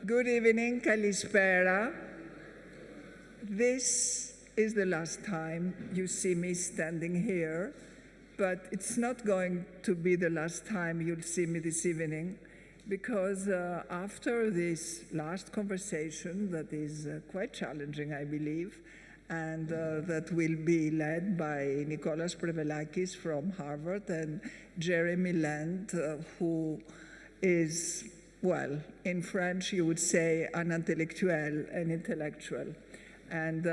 Good evening, Kalispera. This is the last time you see me standing here, but it's not going to be the last time you'll see me this evening, because after this last conversation that is quite challenging, I believe, and that will be led by Nicolas Prevelakis from Harvard and Jeremy Lent, who is, well, in French you would say un intellectuel, an intellectual. And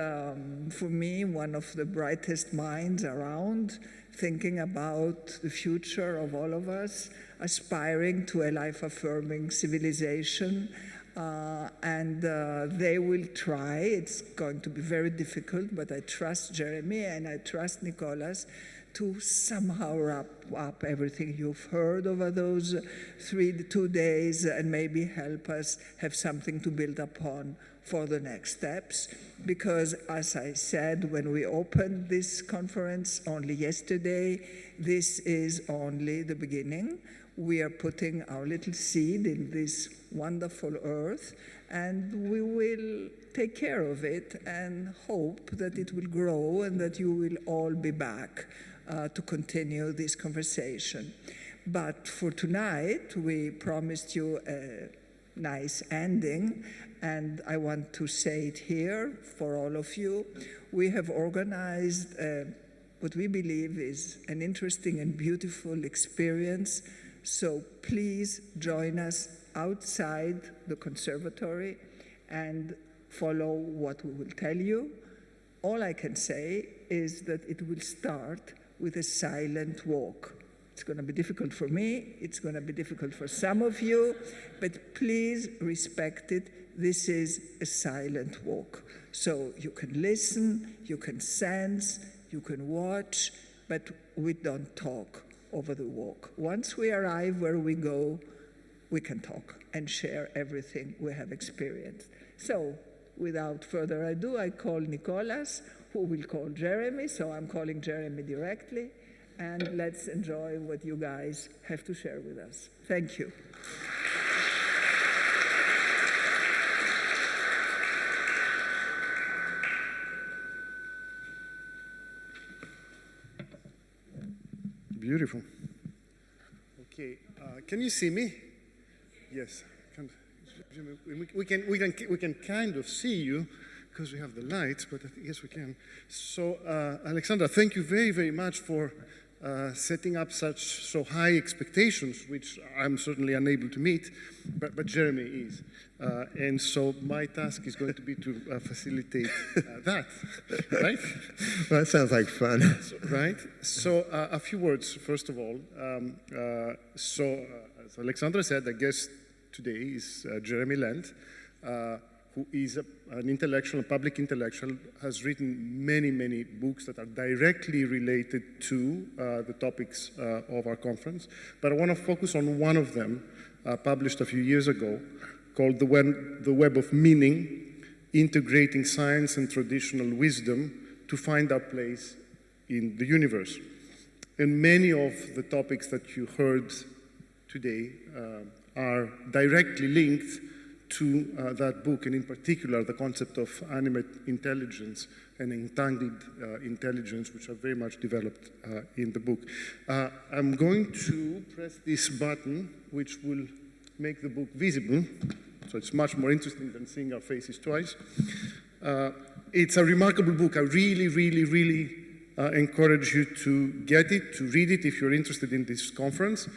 for me, one of the brightest minds around, thinking about the future of all of us, aspiring to a life-affirming civilization. They will try. It's going to be very difficult, but I trust Jeremy and I trust Nicolas to somehow wrap up everything you've heard over those 2 days and maybe help us have something to build upon for the next steps. Because as I said when we opened this conference only yesterday, this is only the beginning. We are putting our little seed in this wonderful earth, and we will take care of it and hope that it will grow and that you will all be back to continue this conversation. But for tonight, we promised you a nice ending, and I want to say it here for all of you. We have organized what we believe is an interesting and beautiful experience. So please join us outside the conservatory and follow what we will tell you. All I can say is that it will start with a silent walk. It's going to be difficult for me, it's going to be difficult for some of you, but please respect it. This is a silent walk. So you can listen, you can sense, you can watch, but we don't talk over the walk. Once we arrive where we go, we can talk and share everything we have experienced. So without further ado, I call Nicolas, who will call Jeremy, so I'm calling Jeremy directly, and let's enjoy what you guys have to share with us. Thank you. Beautiful. Okay, can you see me? Yes. We can kind of see you because we have the lights, but I guess we can. So, Alexandra, thank you very, very much for setting up so high expectations, which I'm certainly unable to meet, but Jeremy is. And so my task is going to be to facilitate that, right? Well, that sounds like fun. Right? So a few words, first of all. As Alexandra said, I guess today is Jeremy Lent, who is an intellectual, a public intellectual, has written many, many books that are directly related to the topics of our conference. But I want to focus on one of them, published a few years ago, called The Web of Meaning, Integrating Science and Traditional Wisdom to Find Our Place in the Universe. And many of the topics that you heard today are directly linked to that book, and in particular the concept of animate intelligence and entangled intelligence, which are very much developed in the book. I'm going to press this button, which will make the book visible, so it's much more interesting than seeing our faces twice. It's a remarkable book. I really, really, really encourage you to get it, to read it if you're interested in this conference,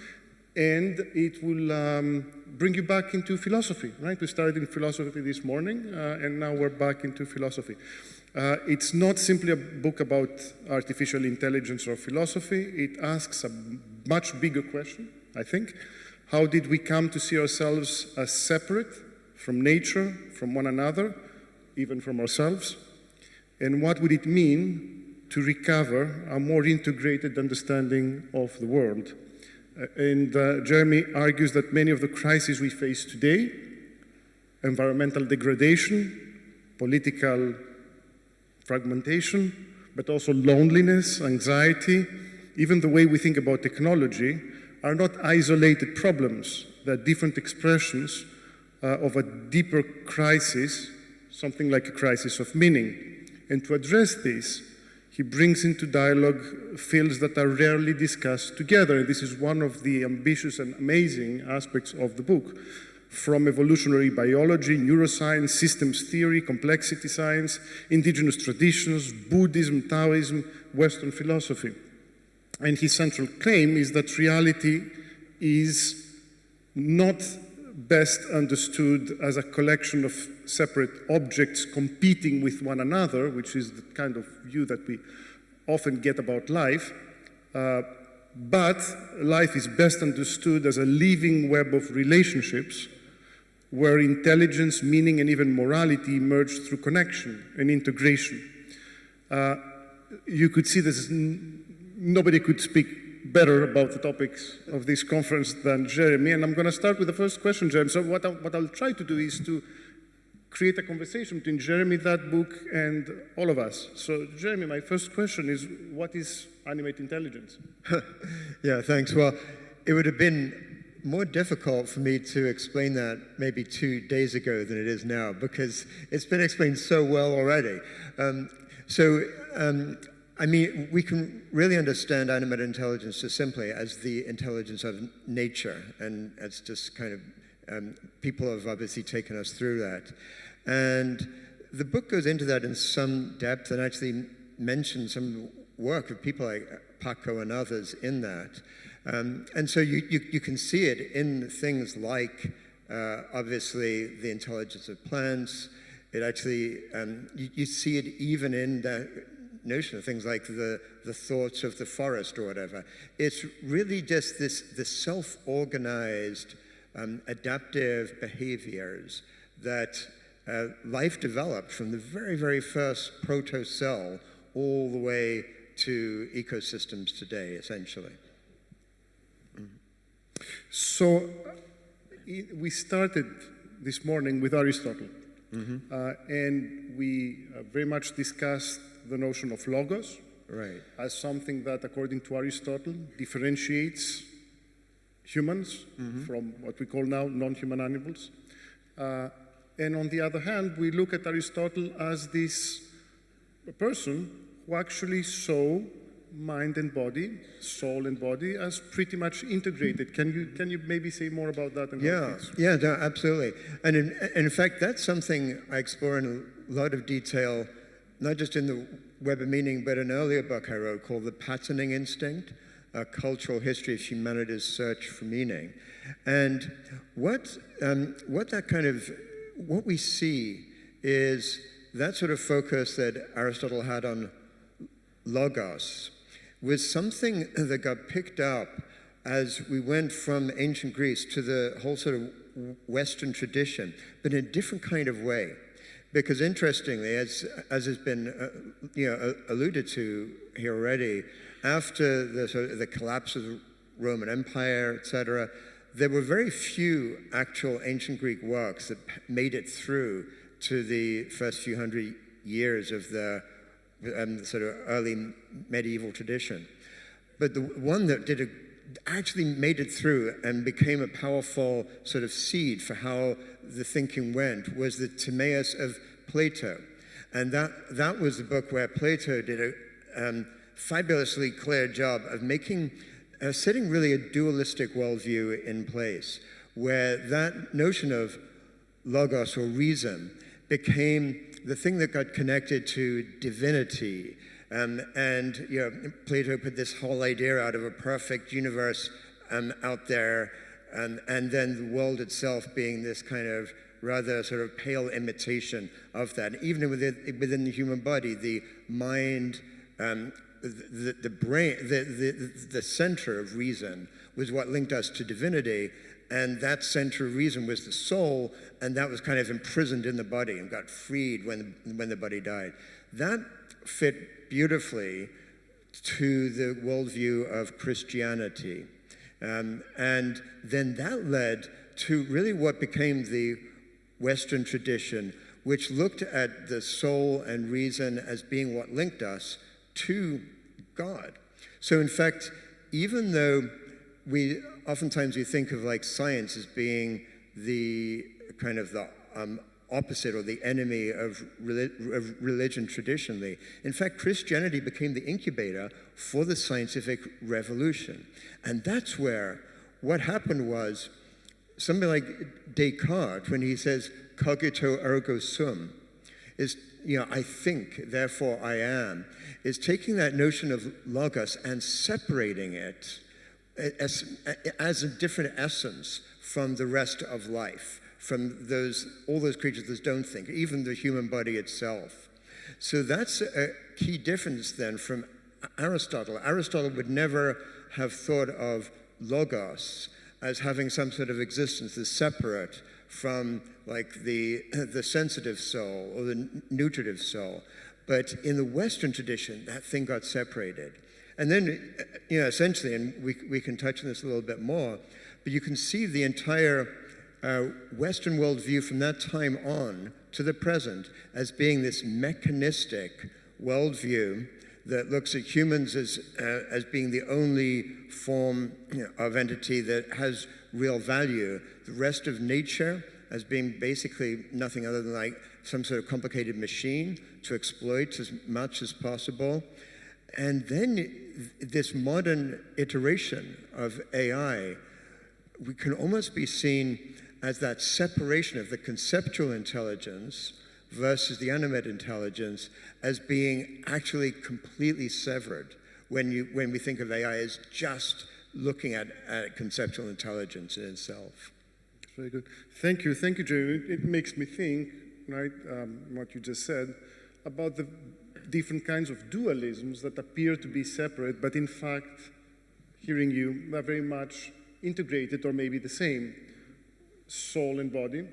and it will bring you back into philosophy, right? We started in philosophy this morning, and now we're back into philosophy. It's not simply a book about artificial intelligence or philosophy. It asks a much bigger question, I think. How did we come to see ourselves as separate from nature, from one another, even from ourselves? And what would it mean to recover a more integrated understanding of the world? And Jeremy argues that many of the crises we face today, environmental degradation, political fragmentation, but also loneliness, anxiety, even the way we think about technology, are not isolated problems. They're different expressions of a deeper crisis, something like a crisis of meaning. And to address this, he brings into dialogue fields that are rarely discussed together. And this is one of the ambitious and amazing aspects of the book. From evolutionary biology, neuroscience, systems theory, complexity science, indigenous traditions, Buddhism, Taoism, Western philosophy. And his central claim is that reality is not best understood as a collection of separate objects competing with one another, which is the kind of view that we often get about life, but life is best understood as a living web of relationships where intelligence, meaning, and even morality emerge through connection and integration. You could see this, nobody could speak better about the topics of this conference than Jeremy, and I'm going to start with the first question, Jeremy. So what I'll try to do is to create a conversation between Jeremy, that book, and all of us. So Jeremy, my first question is, what is animate intelligence? Yeah, thanks. Well, it would have been more difficult for me to explain that maybe 2 days ago than it is now, because it's been explained so well already. I mean, we can really understand animate intelligence just simply as the intelligence of nature, and it's just kind of, people have obviously taken us through that. And the book goes into that in some depth and actually mentions some work of people like Paco and others in that. And so you can see it in things like, obviously, the intelligence of plants. It actually, you see it even in the notion of things like the thoughts of the forest or whatever. It's really just this self-organized, adaptive behaviors that life developed from the very, very first proto-cell all the way to ecosystems today, essentially. So we started this morning with Aristotle, and we very much discussed the notion of logos, right, as something that, according to Aristotle, differentiates humans from what we call now non-human animals. And on the other hand, we look at Aristotle as this person who actually saw mind and body, soul and body, as pretty much integrated. Can you maybe say more about that? And yeah, no, absolutely. And in fact, that's something I explore in a lot of detail, not just in the Web of Meaning, but an earlier book I wrote called The Patterning Instinct, A Cultural History of Humanity's Search for Meaning. And what we see is that sort of focus that Aristotle had on logos was something that got picked up as we went from ancient Greece to the whole sort of Western tradition, but in a different kind of way. Because interestingly, as has been alluded to here already, after the collapse of the Roman Empire, etc., there were very few actual ancient Greek works that made it through to the first few hundred years of the sort of early medieval tradition. But the one that actually made it through and became a powerful sort of seed for how the thinking went was the Timaeus of Plato. And that was the book where Plato did a fabulously clear job of setting really a dualistic worldview in place, where that notion of logos or reason became the thing that got connected to divinity. And Plato put this whole idea out of a perfect universe out there, and then the world itself being this kind of rather sort of pale imitation of that. Even within the human body, the mind, the brain, the center of reason was what linked us to divinity, and that center of reason was the soul, and that was kind of imprisoned in the body and got freed when the body died. That fit beautifully to the worldview of Christianity. And then that led to really what became the Western tradition, which looked at the soul and reason as being what linked us to God. So in fact, even though oftentimes we think of like science as being the kind of the opposite or the enemy of religion traditionally. In fact, Christianity became the incubator for the scientific revolution. And that's where what happened was something like Descartes, when he says, cogito ergo sum, is, I think, therefore I am, is taking that notion of logos and separating it as a different essence from the rest of life, from all those creatures that don't think, even the human body itself. So that's a key difference then from Aristotle. Aristotle would never have thought of logos as having some sort of existence that's separate from like the sensitive soul or the nutritive soul. But in the Western tradition, that thing got separated. And then, essentially, and we can touch on this a little bit more, but you can see the entire Western worldview from that time on to the present as being this mechanistic worldview that looks at humans as being the only form of entity that has real value. The rest of nature as being basically nothing other than like some sort of complicated machine to exploit as much as possible. And then this modern iteration of AI, we can almost be seen as that separation of the conceptual intelligence versus the animate intelligence as being actually completely severed when we think of AI as just looking at conceptual intelligence in itself. Very good. Thank you, Jeremy. It makes me think, right, what you just said, about the different kinds of dualisms that appear to be separate, but in fact, hearing you, are very much integrated or maybe the same. Soul and body,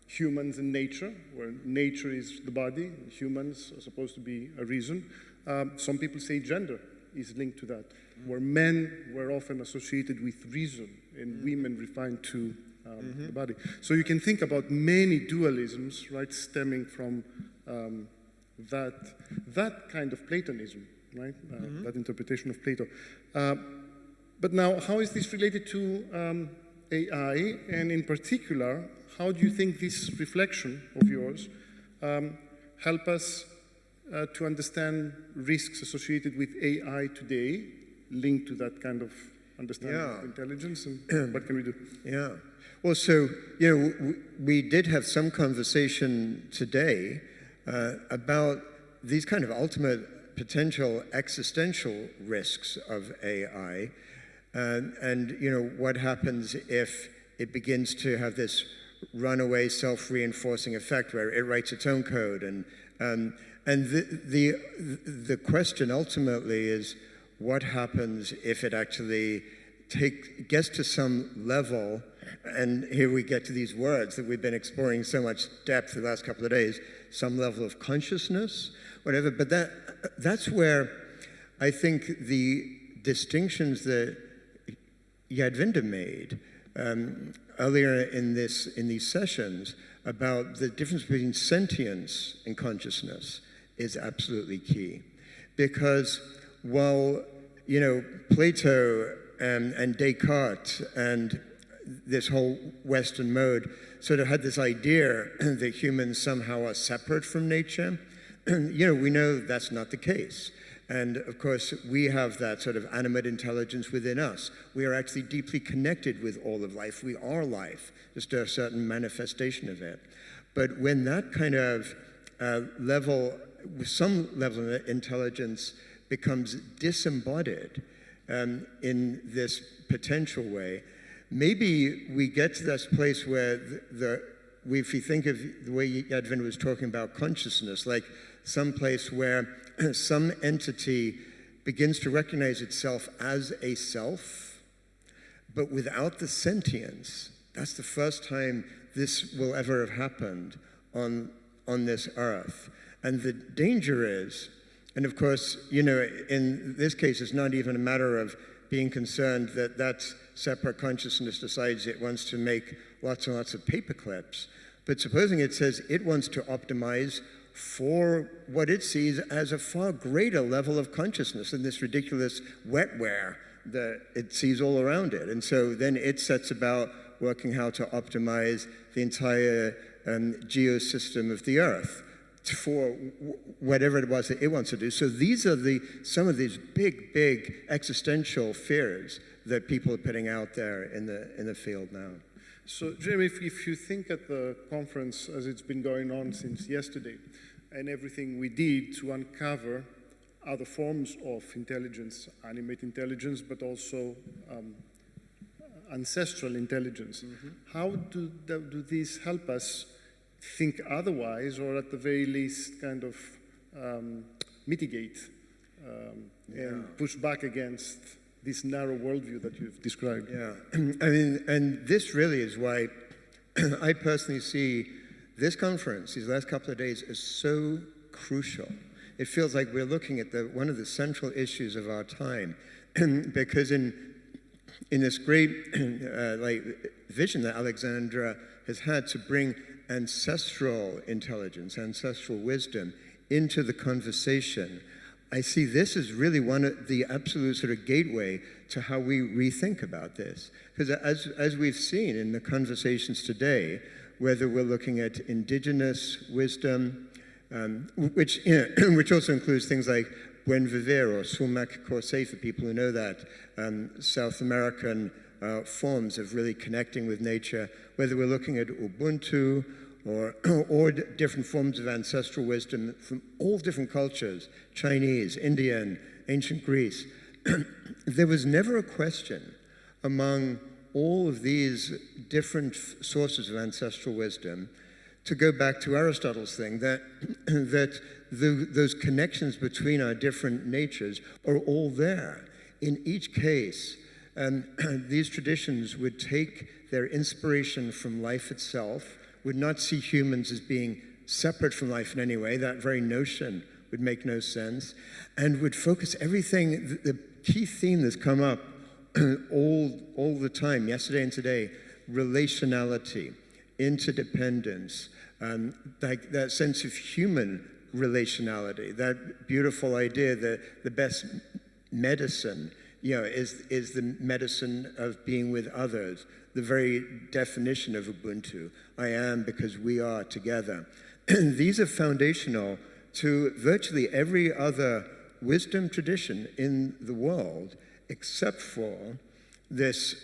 humans and nature, where nature is the body, humans are supposed to be a reason. Some people say gender is linked to that, where men were often associated with reason and women refined to the body. So you can think about many dualisms, right, stemming from that kind of Platonism, right, that interpretation of Plato. But now, how is this related to AI, and in particular, how do you think this reflection of yours help us to understand risks associated with AI today, linked to that kind of understanding of intelligence, and what can we do? Yeah. Well, so, we did have some conversation today about these kind of ultimate potential existential risks of AI. And what happens if it begins to have this runaway self-reinforcing effect where it writes its own code? And the question ultimately is, what happens if it actually gets to some level, and here we get to these words that we've been exploring so much depth the last couple of days, some level of consciousness, whatever. But that's where I think the distinctions that Yadvinda made earlier in these sessions about the difference between sentience and consciousness is absolutely key. Because while, Plato and Descartes and this whole Western mode sort of had this idea that humans somehow are separate from nature, we know that's not the case. And of course, we have that sort of animate intelligence within us. We are actually deeply connected with all of life. We are life, just a certain manifestation of it. But when that kind of some level of intelligence becomes disembodied in this potential way, maybe we get to this place where if you think of the way Yadvin was talking about consciousness, like some place where some entity begins to recognize itself as a self, but without the sentience. That's the first time this will ever have happened on this earth. And the danger is, and of course, in this case, it's not even a matter of being concerned that separate consciousness decides it wants to make lots and lots of paper clips. But supposing it says it wants to optimize for what it sees as a far greater level of consciousness than this ridiculous wetware that it sees all around it. And so then it sets about working how to optimize the entire geosystem of the Earth for whatever it was that it wants to do. So these are some of these big existential fears that people are putting out there in the field now. So, Jeremy, if you think at the conference as it's been going on since yesterday, and everything we did to uncover other forms of intelligence, animate intelligence, but also ancestral intelligence, how do these help us think otherwise, or at the very least kind of mitigate and push back against this narrow worldview that you've described? Yeah, I mean, and this really is why I personally see this conference, these last couple of days, as so crucial. It feels like we're looking at one of the central issues of our time, because in this great vision that Alexandra has had to bring ancestral intelligence, ancestral wisdom into the conversation, I see this as really one of the absolute sort of gateway to how we rethink about this. Because as we've seen in the conversations today, whether we're looking at indigenous wisdom, which also includes things like Buen Vivir or Sumac Corsae, for people who know that, South American forms of really connecting with nature, whether we're looking at Ubuntu or different forms of ancestral wisdom from all different cultures, Chinese, Indian, ancient Greece. There was never a question among all of these different sources of ancestral wisdom, to go back to Aristotle's thing, that those connections between our different natures are all there. In each case, these traditions would take their inspiration from life itself, would not see humans as being separate from life in any way. That very notion would make no sense, and would focus everything, the key theme that's come up all the time, yesterday and today, relationality, interdependence, like that sense of human relationality, that beautiful idea that the best medicine, is the medicine of being with others, the very definition of Ubuntu. I am because we are together. These are foundational to virtually every other wisdom tradition in the world, except for this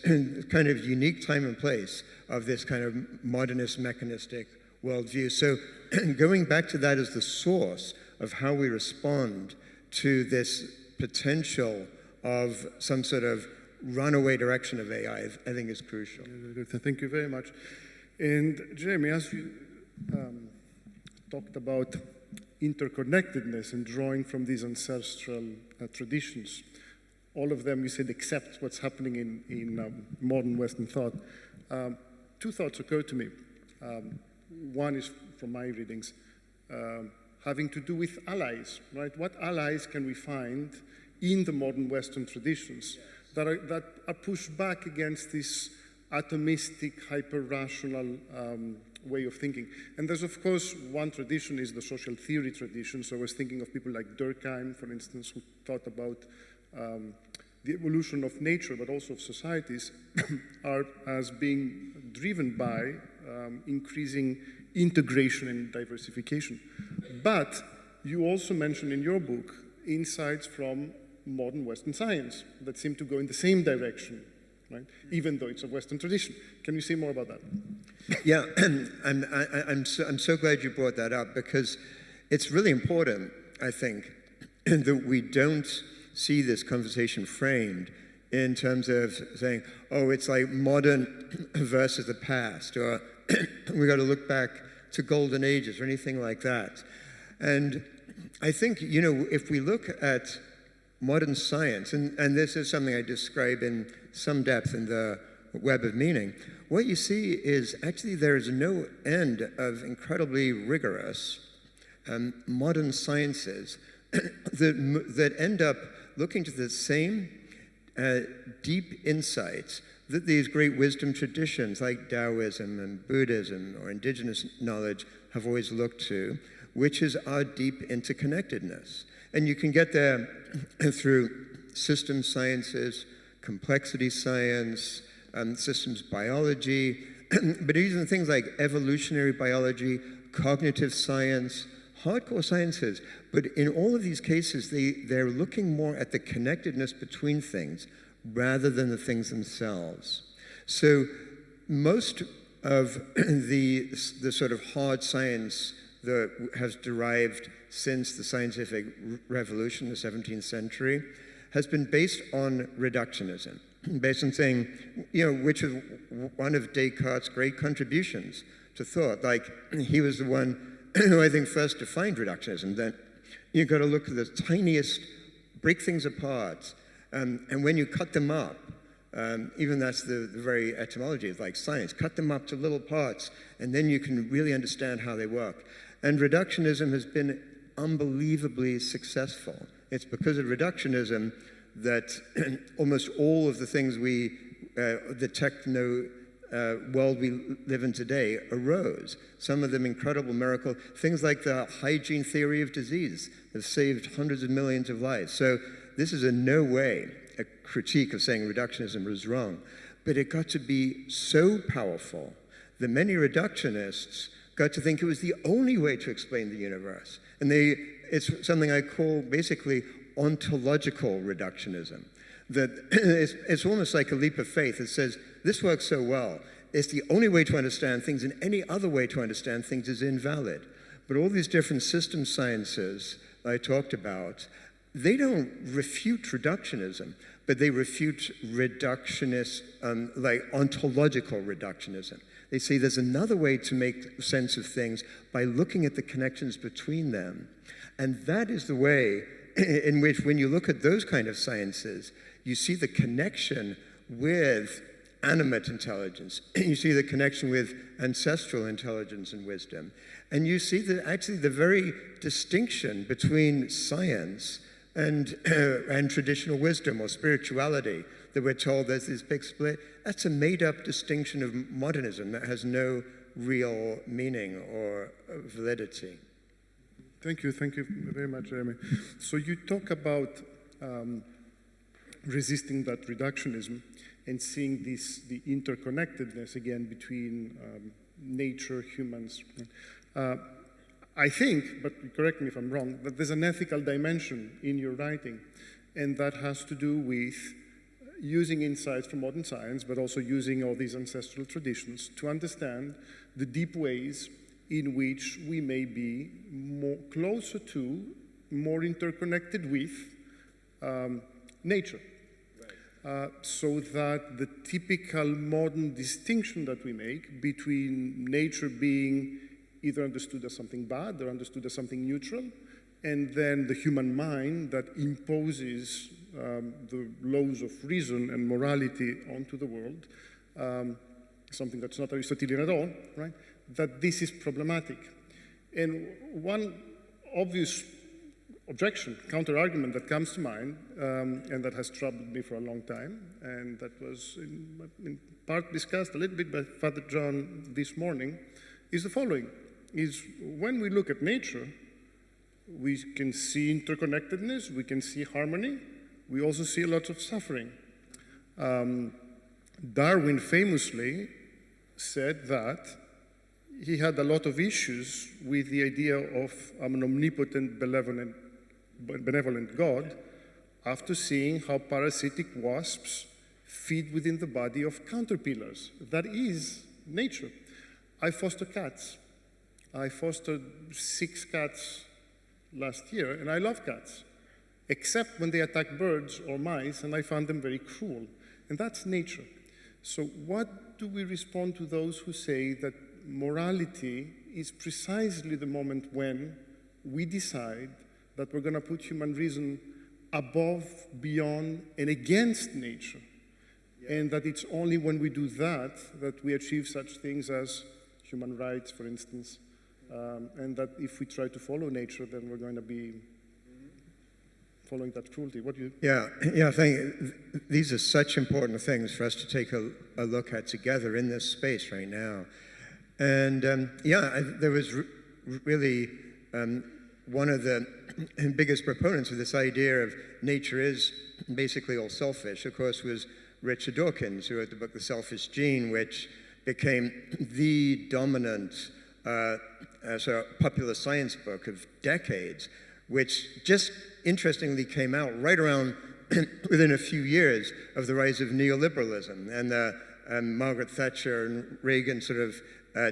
kind of unique time and place of this kind of modernist mechanistic worldview. So going back to that as the source of how we respond to this potential of some sort of runaway direction of AI, I think is crucial. Thank you very much. And Jeremy, as you talked about interconnectedness and drawing from these ancestral traditions, all of them, you said, except what's happening in modern Western thought. Two thoughts occur to me. One is from my readings, having to do with allies, right? What allies can we find in the modern Western traditions that are pushed back against this atomistic, hyper-rational way of thinking? And there's, of course, one tradition is the social theory tradition. So I was thinking of people like Durkheim, for instance, who thought about the evolution of nature, but also of societies, as being driven by increasing integration and diversification. But you also mentioned in your book insights from modern Western science that seem to go in the same direction, right? Even though it's a Western tradition. Can you say more about that? Yeah, I'm so glad you brought that up, because it's really important, I think, that we don't see this conversation framed in terms of saying, oh, it's like modern versus the past, or we got to look back to golden ages, or anything like that. And I think, if we look at modern science, and this is something I describe in some depth in the Web of Meaning, what you see is actually there is no end of incredibly rigorous modern sciences that end up looking to the same deep insights that these great wisdom traditions like Taoism and Buddhism or indigenous knowledge have always looked to, which is our deep interconnectedness. And you can get there through system sciences, complexity science, systems biology, but even things like evolutionary biology, cognitive science, hardcore sciences. But in all of these cases, they're looking more at the connectedness between things rather than the things themselves. So most of the sort of hard science that has derived since the scientific revolution, the 17th century, has been based on reductionism, based on saying, which is one of Descartes' great contributions to thought. Like, he was the one who I think first defined reductionism, that you've got to look at the tiniest, break things apart, and when you cut them up, even that's the very etymology of like science, cut them up to little parts, and then you can really understand how they work. And reductionism has been unbelievably successful. It's because of reductionism that almost all of the things the techno world we live in today arose. Some of them incredible miracle. Things like the hygiene theory of disease have saved hundreds of millions of lives. So this is in no way a critique of saying reductionism was wrong, but it got to be so powerful that many reductionists got to think it was the only way to explain the universe. And it's something I call basically ontological reductionism. That it's almost like a leap of faith. It says, this works so well, it's the only way to understand things, and any other way to understand things is invalid. But all these different system sciences I talked about, they don't refute reductionism, but they refute reductionist, like ontological reductionism. They say there's another way to make sense of things by looking at the connections between them. And that is the way in which, when you look at those kind of sciences, you see the connection with animate intelligence. You see the connection with ancestral intelligence and wisdom. And you see that actually the very distinction between science and traditional wisdom or spirituality, that we're told there's this big split, that's a made-up distinction of modernism that has no real meaning or validity. Thank you very much, Jeremy. So you talk about resisting that reductionism and seeing the interconnectedness again between nature, humans. I think, but correct me if I'm wrong, that there's an ethical dimension in your writing, and that has to do with using insights from modern science, but also using all these ancestral traditions to understand the deep ways in which we may be closer to, more interconnected with nature. Right. So that the typical modern distinction that we make between nature being either understood as something bad or understood as something neutral, and then the human mind that imposes the laws of reason and morality onto the world, something that's not Aristotelian at all, right? That this is problematic. And one obvious objection, counter-argument that comes to mind, and that has troubled me for a long time, and that was in part discussed a little bit by Father John this morning, is the following, is when we look at nature, we can see interconnectedness, we can see harmony, we also see a lot of suffering. Darwin famously said that he had a lot of issues with the idea of an omnipotent, benevolent God after seeing how parasitic wasps feed within the body of caterpillars. That is nature. I foster cats. I fostered 6 cats last year, and I love cats, except when they attack birds or mice, and I found them very cruel. And that's nature. So what do we respond to those who say that morality is precisely the moment when we decide that we're going to put human reason above, beyond, and against nature? Yeah. And that it's only when we do that that we achieve such things as human rights, for instance, and that if we try to follow nature, then we're going to be following that cruelty. What do you? Yeah, I think these are such important things for us to take a look at together in this space right now. And there was really one of the biggest proponents of this idea of nature is basically all selfish, of course, was Richard Dawkins, who wrote the book The Selfish Gene, which became the dominant sort of popular science book of decades, which just interestingly came out right around within a few years of the rise of neoliberalism and Margaret Thatcher and Reagan sort of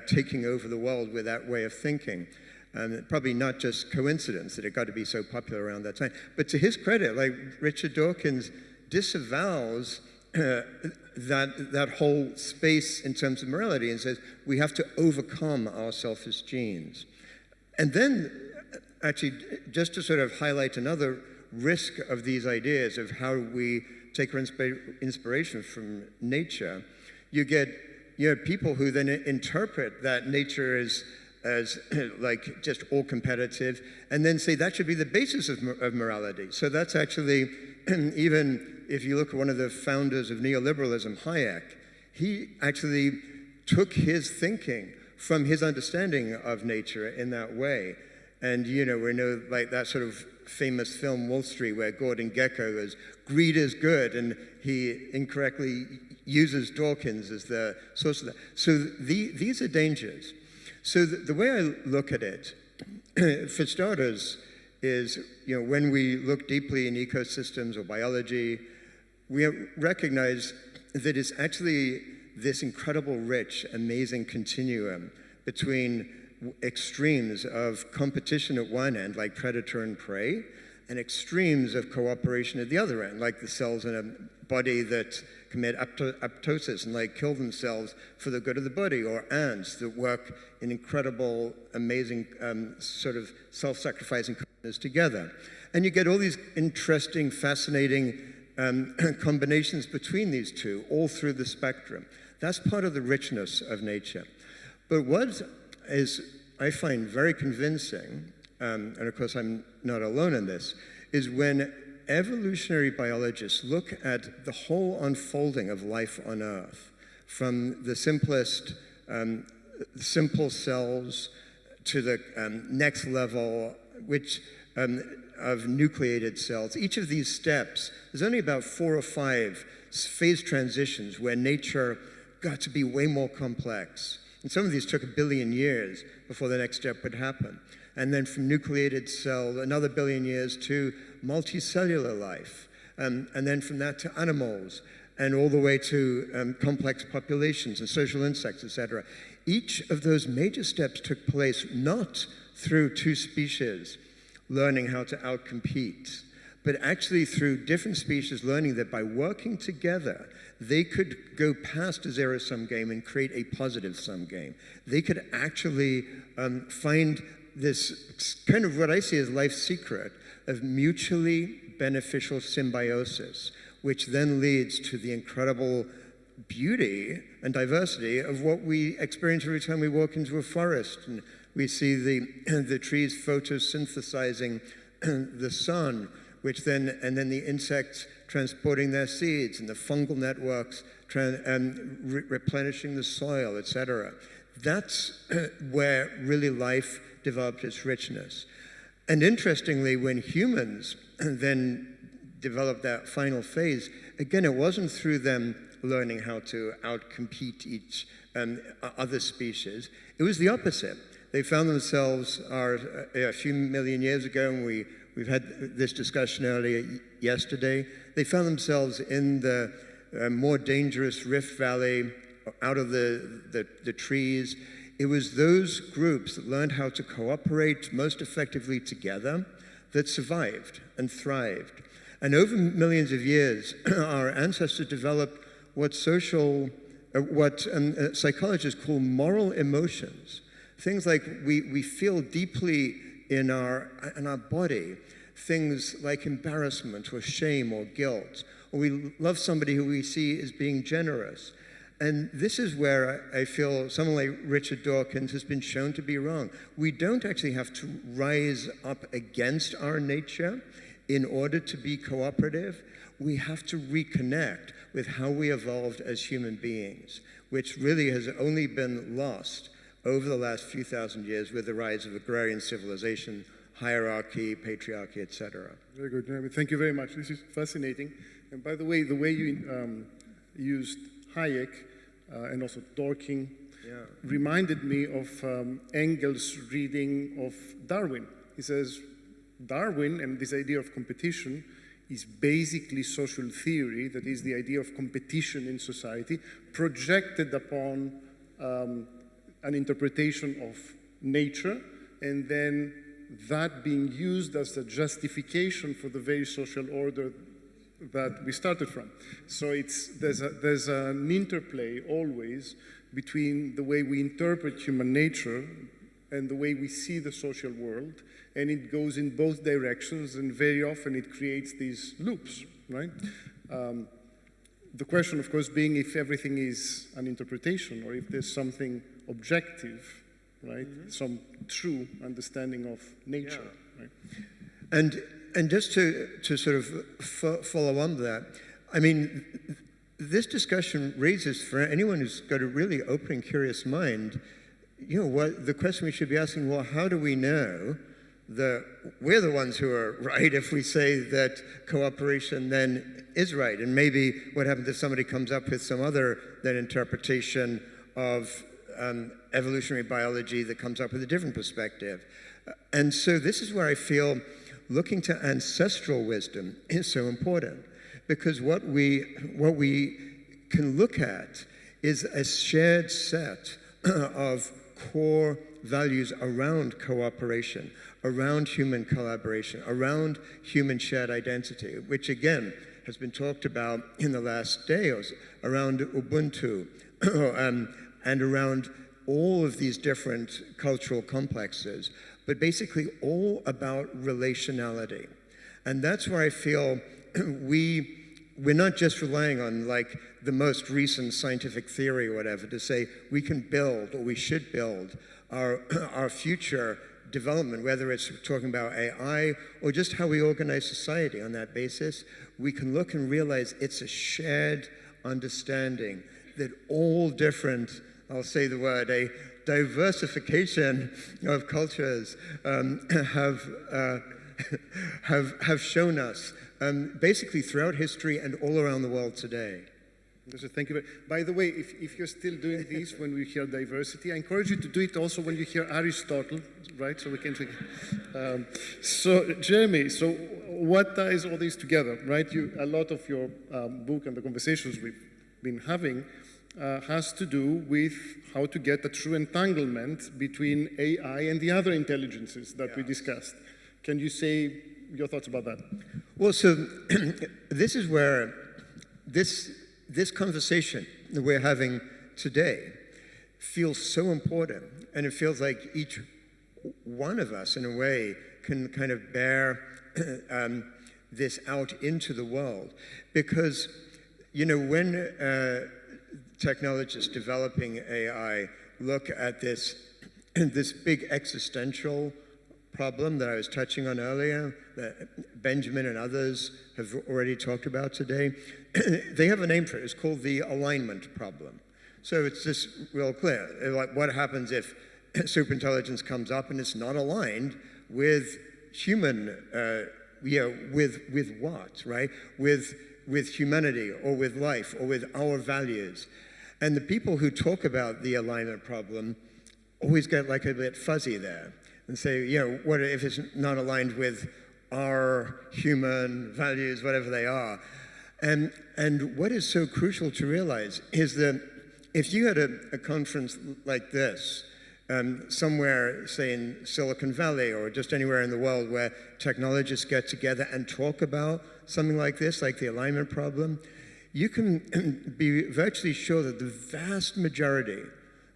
taking over the world with that way of thinking. And probably not just coincidence that it got to be so popular around that time. But to his credit, like Richard Dawkins disavows that whole space in terms of morality and says we have to overcome our selfish genes. And then, actually, just to sort of highlight another risk of these ideas of how we take our inspiration from nature, you get people who then interpret that nature as like just all competitive, and then say that should be the basis of morality. So that's actually, even if you look at one of the founders of neoliberalism, Hayek, he actually took his thinking from his understanding of nature in that way. And we know like that sort of famous film Wall Street where Gordon Gekko goes, greed is good, and he incorrectly uses Dawkins as the source of that. So these are dangers. So the way I look at it, for starters, is when we look deeply in ecosystems or biology, we recognize that it's actually this incredible, rich, amazing continuum between extremes of competition at one end, like predator and prey, and extremes of cooperation at the other end, like the cells in a body that commit apoptosis and like kill themselves for the good of the body, or ants that work in incredible, amazing sort of self-sacrificing communities together. And you get all these interesting, fascinating combinations between these two, all through the spectrum. That's part of the richness of nature. But what is, I find very convincing, and of course I'm not alone in this, is when evolutionary biologists look at the whole unfolding of life on Earth, from the simplest simple cells to the next level, which of nucleated cells. Each of these steps, there's only about 4 or 5 phase transitions where nature got to be way more complex. And some of these took 1 billion years before the next step would happen. And then from nucleated cell, another 1 billion years to multicellular life. And then from that to animals, and all the way to complex populations and social insects, etc. Each of those major steps took place not through 2 species learning how to outcompete, but actually through different species learning that by working together, they could go past a zero-sum game and create a positive-sum game. They could actually find this kind of what I see as life's secret of mutually beneficial symbiosis, which then leads to the incredible beauty and diversity of what we experience every time we walk into a forest. And we see the trees photosynthesizing the sun, which then, and then the insects transporting their seeds, and the fungal networks replenishing the soil, etc. That's where really life developed its richness. And interestingly, when humans then developed that final phase, again, it wasn't through them learning how to outcompete each other species. It was the opposite. They found themselves a few million years ago, and we've had this discussion earlier yesterday. They found themselves in the more dangerous Rift Valley, out of the trees. It was those groups that learned how to cooperate most effectively together that survived and thrived. And over millions of years, our ancestors developed what psychologists call moral emotions. Things like we feel deeply in our body, things like embarrassment or shame or guilt, or we love somebody who we see as being generous. And this is where I feel someone like Richard Dawkins has been shown to be wrong. We don't actually have to rise up against our nature in order to be cooperative. We have to reconnect with how we evolved as human beings, which really has only been lost over the last few thousand years with the rise of agrarian civilization, hierarchy, patriarchy, etc. Very good. Thank you very much. This is fascinating. And by the way you used Hayek and also Dworkin, reminded me of Engels' reading of Darwin. He says, Darwin and this idea of competition is basically social theory, that is the idea of competition in society, projected upon an interpretation of nature, and then that being used as a justification for the very social order that we started from. So there's an interplay always between the way we interpret human nature and the way we see the social world, and it goes in both directions, and very often it creates these loops, right? The question, of course, being if everything is an interpretation or if there's something objective, right? Some true understanding of nature, right? And just to sort of follow on to that, I mean, this discussion raises for anyone who's got a really open and curious mind, you know, what the question we should be asking, well, how do we know that we're the ones who are right if we say that cooperation then is right? And maybe what happens if somebody comes up with some other then interpretation of evolutionary biology that comes up with a different perspective? And so this is where I feel looking to ancestral wisdom is so important, because what we can look at is a shared set of core values around cooperation, around human collaboration, around human shared identity, which again has been talked about in the last days around Ubuntu and around all of these different cultural complexes, but basically all about relationality. And that's where I feel we're not just relying on like the most recent scientific theory or whatever to say we can build or we should build our future development, whether it's talking about AI or just how we organize society on that basis. We can look and realize it's a shared understanding that all different, I'll say the word, a diversification of cultures have shown us basically throughout history and all around the world today. Thank you. By the way, if you're still doing this when we hear diversity, I encourage you to do it also when you hear Aristotle, right? So we can take. So Jeremy, so what ties all this together, right? A lot of your book and the conversations we've been having has to do with how to get a true entanglement between AI and the other intelligences that we discussed. Can you say your thoughts about that? Well, so this is where this conversation that we're having today feels so important, and it feels like each one of us, in a way, can kind of bear this out into the world. Because, you know, when technologists developing AI look at this big existential problem that I was touching on earlier, that Benjamin and others have already talked about today, they have a name for it. It's called the alignment problem. So it's just real clear. Like, what happens if superintelligence comes up and it's not aligned with human, with what, right? With humanity or with life or with our values. And the people who talk about the alignment problem always get like a bit fuzzy there and say, you know, what if it's not aligned with our human values, whatever they are? And what is so crucial to realize is that if you had a conference like this, somewhere, say in Silicon Valley or just anywhere in the world where technologists get together and talk about something like this, like the alignment problem, you can be virtually sure that the vast majority,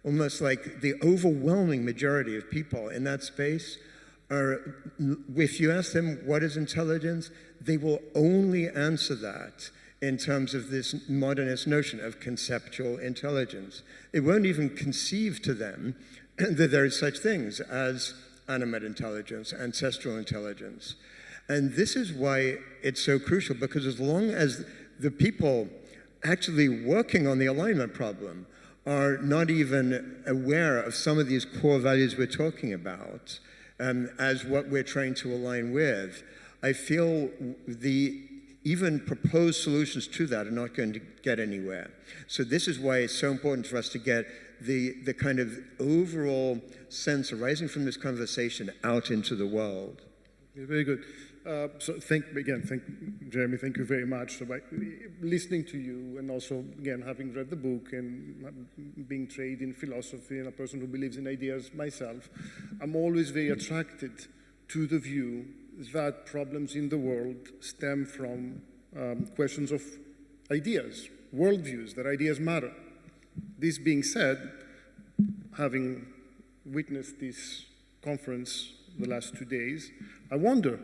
almost like the overwhelming majority of people in that space are, if you ask them what is intelligence, they will only answer that in terms of this modernist notion of conceptual intelligence. It won't even conceive to them that there is such things as animate intelligence, ancestral intelligence. And this is why it's so crucial, because as long as the people actually working on the alignment problem are not even aware of some of these core values we're talking about as what we're trying to align with, I feel even proposed solutions to that are not going to get anywhere. So this is why it's so important for us to get the kind of overall sense arising from this conversation out into the world. Yeah, very good. So thank Jeremy, thank you very much. So by listening to you and also, again, having read the book and being trained in philosophy and a person who believes in ideas myself, I'm always very attracted to the view that problems in the world stem from questions of ideas, worldviews, that ideas matter. This being said, having witnessed this conference the last 2 days, I wonder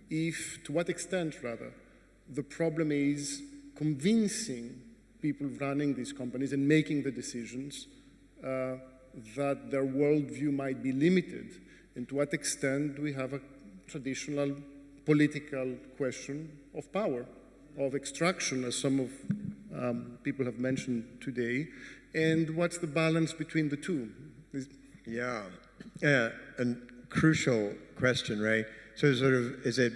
to what extent, rather, the problem is convincing people running these companies and making the decisions that their worldview might be limited, and to what extent we have a traditional political question of power, of extraction, as some of people have mentioned today, and what's the balance between the two? Yeah, a crucial question, right? So sort of, is it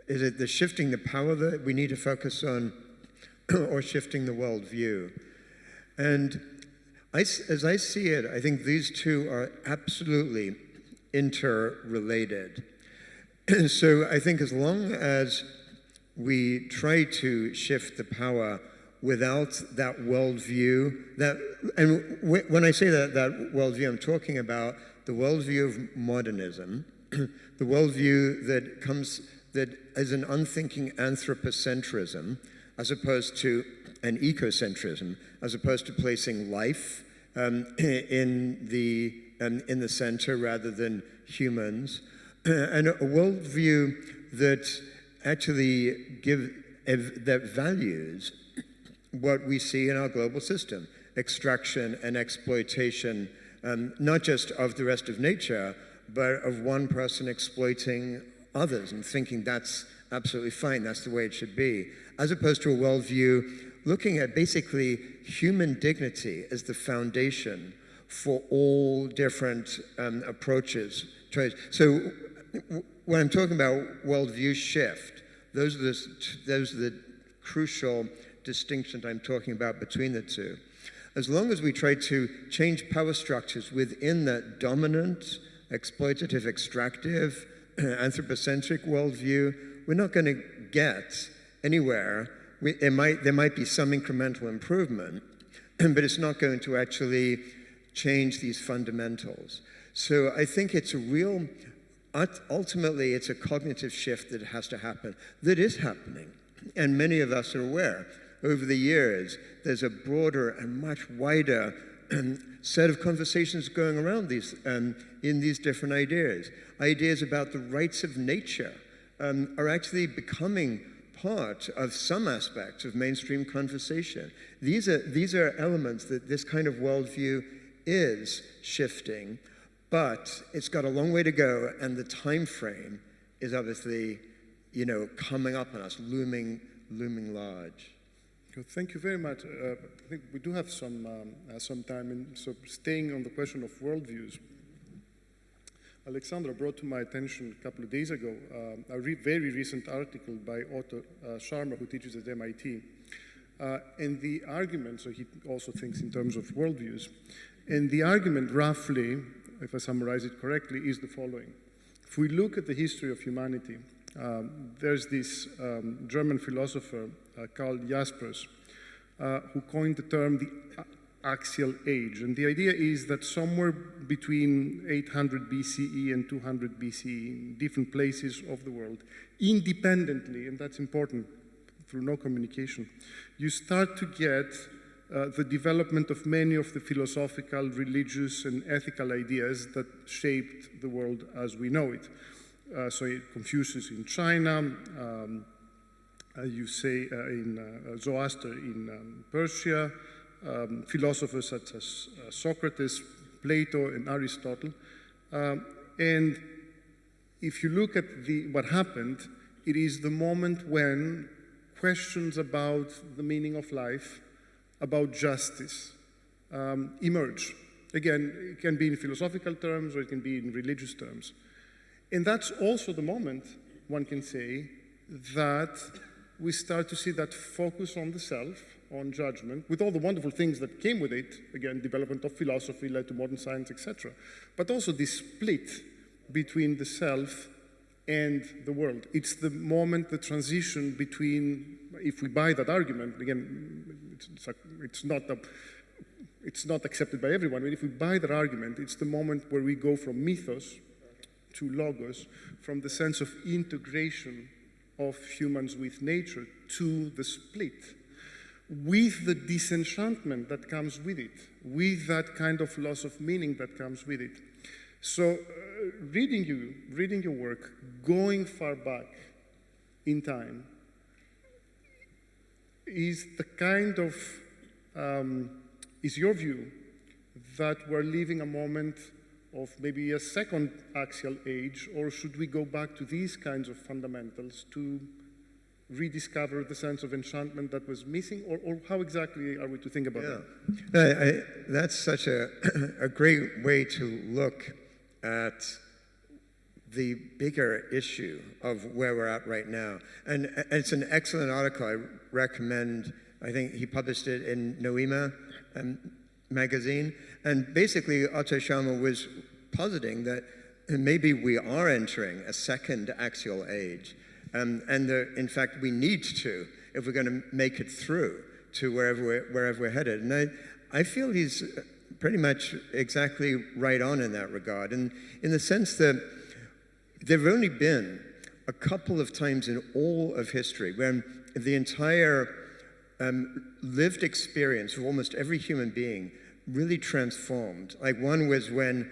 the shifting the power that we need to focus on, or shifting the worldview? And as I see it, I think these two are absolutely interrelated. So I think as long as we try to shift the power without that worldview, and when I say that worldview, I'm talking about the worldview of modernism, the worldview that is an unthinking anthropocentrism, as opposed to an ecocentrism, as opposed to placing life in the center rather than humans, and a worldview that actually that values what we see in our global system, extraction and exploitation, not just of the rest of nature, but of one person exploiting others and thinking that's absolutely fine, that's the way it should be, as opposed to a worldview looking at basically human dignity as the foundation for all different approaches. So when I'm talking about worldview shift, those are the crucial distinctions I'm talking about between the two. As long as we try to change power structures within that dominant, exploitative, extractive, anthropocentric worldview, we're not going to get anywhere. There might be some incremental improvement, but it's not going to actually change these fundamentals. So I think it's ultimately it's a cognitive shift that has to happen, that is happening. And many of us are aware. Over the years, there's a broader and much wider set of conversations going around in these different ideas. Ideas about the rights of nature are actually becoming part of some aspects of mainstream conversation. These are elements that this kind of worldview is shifting, but it's got a long way to go, and the time frame is obviously, coming up on us, looming large. Thank you very much. I think we do have some time, and so staying on the question of worldviews, Alexandra brought to my attention a couple of days ago a very recent article by author Sharma, who teaches at MIT. And the argument, so he also thinks in terms of worldviews, and the argument roughly, if I summarize it correctly, is the following. If we look at the history of humanity, there's this German philosopher, Karl Jaspers, who coined the term the axial age. And the idea is that somewhere between 800 BCE and 200 BCE, in different places of the world, independently, and that's important, through no communication, you start to get the development of many of the philosophical, religious, and ethical ideas that shaped the world as we know it. So Confucius in China, you say in Zoroaster in Persia, philosophers such as Socrates, Plato, and Aristotle. And if you look at what happened, it is the moment when questions about the meaning of life, about justice, emerge. Again, it can be in philosophical terms or it can be in religious terms. And that's also the moment, one can say, that we start to see that focus on the self, on judgment, with all the wonderful things that came with it, again, development of philosophy led to modern science, etc. But also this split between the self and the world. It's the moment, the transition between, if we buy that argument, again, it's not accepted by everyone, but if we buy that argument, it's the moment where we go from mythos to logos, from the sense of integration of humans with nature to the split, with the disenchantment that comes with it, with that kind of loss of meaning that comes with it. So reading your work, going far back in time, is the kind of, is your view that we're living a moment of maybe a second axial age, or should we go back to these kinds of fundamentals to rediscover the sense of enchantment that was missing, or how exactly are we to think about that? That's such a great way to look at the bigger issue of where we're at right now. And it's an excellent article. I recommend, I think he published it in Noema magazine. And basically, Otto Scharmer was positing that maybe we are entering a second axial age. In fact, we need to, if we're going to make it through to wherever we're headed. And I feel he's pretty much exactly right on in that regard. And in the sense that there have only been a couple of times in all of history when the entire lived experience of almost every human being really transformed. Like one was when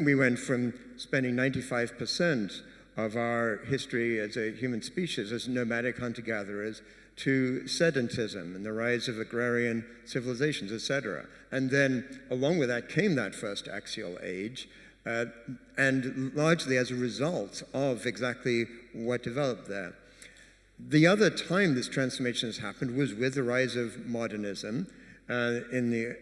we went from spending 95% of our history as a human species as nomadic hunter-gatherers to sedentism and the rise of agrarian civilizations, etc. And then along with that came that first axial age, and largely as a result of exactly what developed there. The other time this transformation has happened was with the rise of modernism in the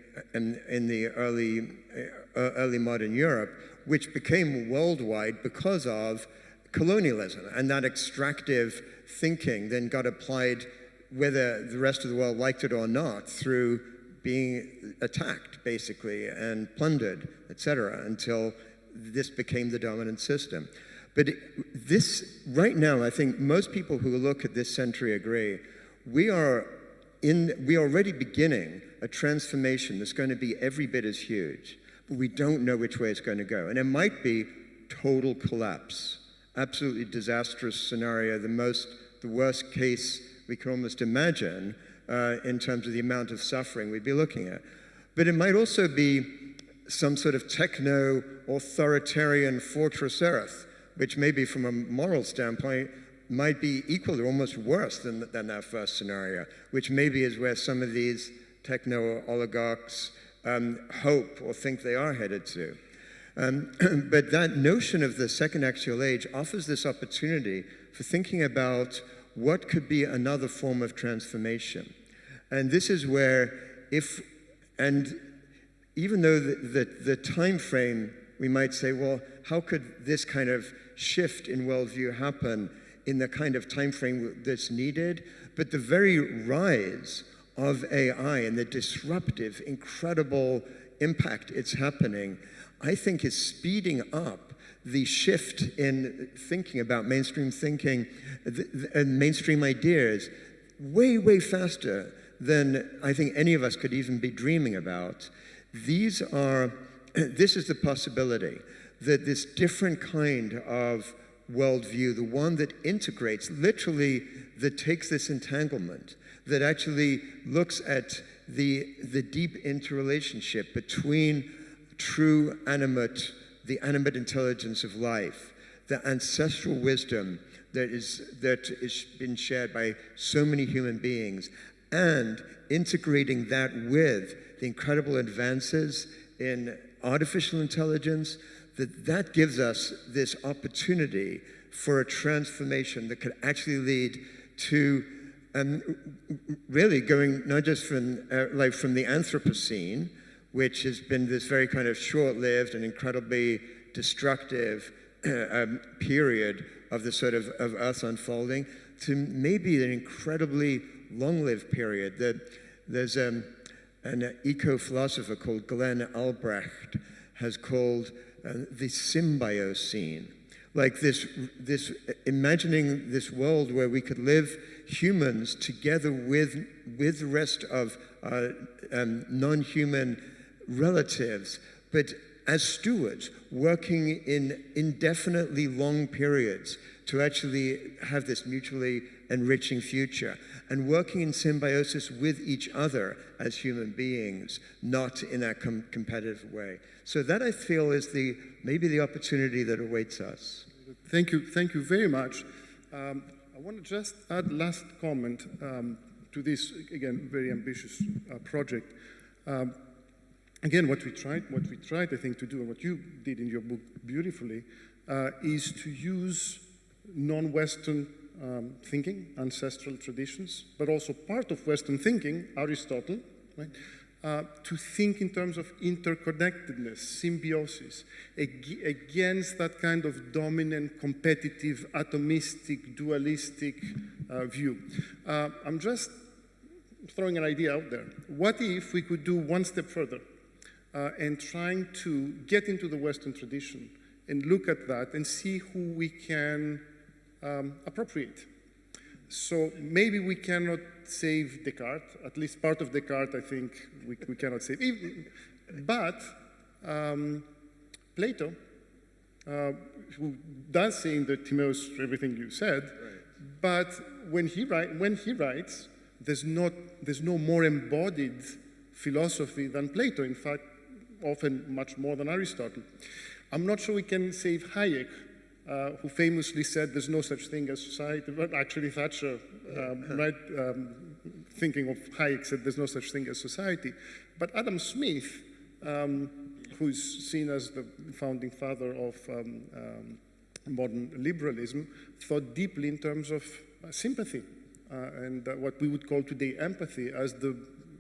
early modern Europe, which became worldwide because of colonialism, and that extractive thinking then got applied whether the rest of the world liked it or not through being attacked basically and plundered, etc., until this became the dominant system. But this, right now, I think most people who look at this century agree, we are already beginning a transformation that's going to be every bit as huge, but we don't know which way it's going to go. And it might be total collapse, absolutely disastrous scenario, the worst case we can almost imagine in terms of the amount of suffering we'd be looking at. But it might also be some sort of techno-authoritarian fortress Earth, which maybe from a moral standpoint might be equal or almost worse than that first scenario, which maybe is where some of these techno-oligarchs hope or think they are headed to. But that notion of the second axial age offers this opportunity for thinking about what could be another form of transformation. And this is where even though the time frame, we might say, well, how could this kind of shift in worldview happen in the kind of time frame that's needed? But the very rise of AI and the disruptive, incredible impact it's happening, I think is speeding up the shift in thinking about mainstream thinking and mainstream ideas way, way faster than I think any of us could even be dreaming about. This is the possibility that this different kind of worldview, the one that integrates, literally, that takes this entanglement, that actually looks at the deep interrelationship between true animate, the animate intelligence of life, the ancestral wisdom that is been shared by so many human beings, and integrating that with the incredible advances in artificial intelligence, that gives us this opportunity for a transformation that could actually lead to really going not just from the Anthropocene, which has been this very kind of short-lived and incredibly destructive period of the sort of Earth unfolding, to maybe an incredibly long-lived period. There's an eco-philosopher called Glenn Albrecht has called the Symbiocene. Like this imagining this world where we could live humans together with the rest of non-human relatives, but as stewards, working in indefinitely long periods to actually have this mutually enriching future, and working in symbiosis with each other as human beings, not in that competitive way. So that, I feel, is maybe the opportunity that awaits us. Thank you very much. I want to just add last comment to this, again, very ambitious project. Again, what we tried, I think, to do, and what you did in your book beautifully, is to use non-Western thinking, ancestral traditions, but also part of Western thinking, Aristotle, right? To think in terms of interconnectedness, symbiosis, against that kind of dominant, competitive, atomistic, dualistic view. I'm just throwing an idea out there. What if we could do one step further and trying to get into the Western tradition and look at that and see who we can appropriate? So maybe we cannot save Descartes, at least part of Descartes I think we cannot save. But Plato, who does say in the Timaeus everything you said, right. But when he writes, there's no more embodied philosophy than Plato, in fact, often much more than Aristotle. I'm not sure we can save Hayek, who famously said there's no such thing as society, but actually Thatcher, right, thinking of Hayek, said there's no such thing as society. But Adam Smith, who's seen as the founding father of modern liberalism, thought deeply in terms of sympathy and what we would call today empathy as the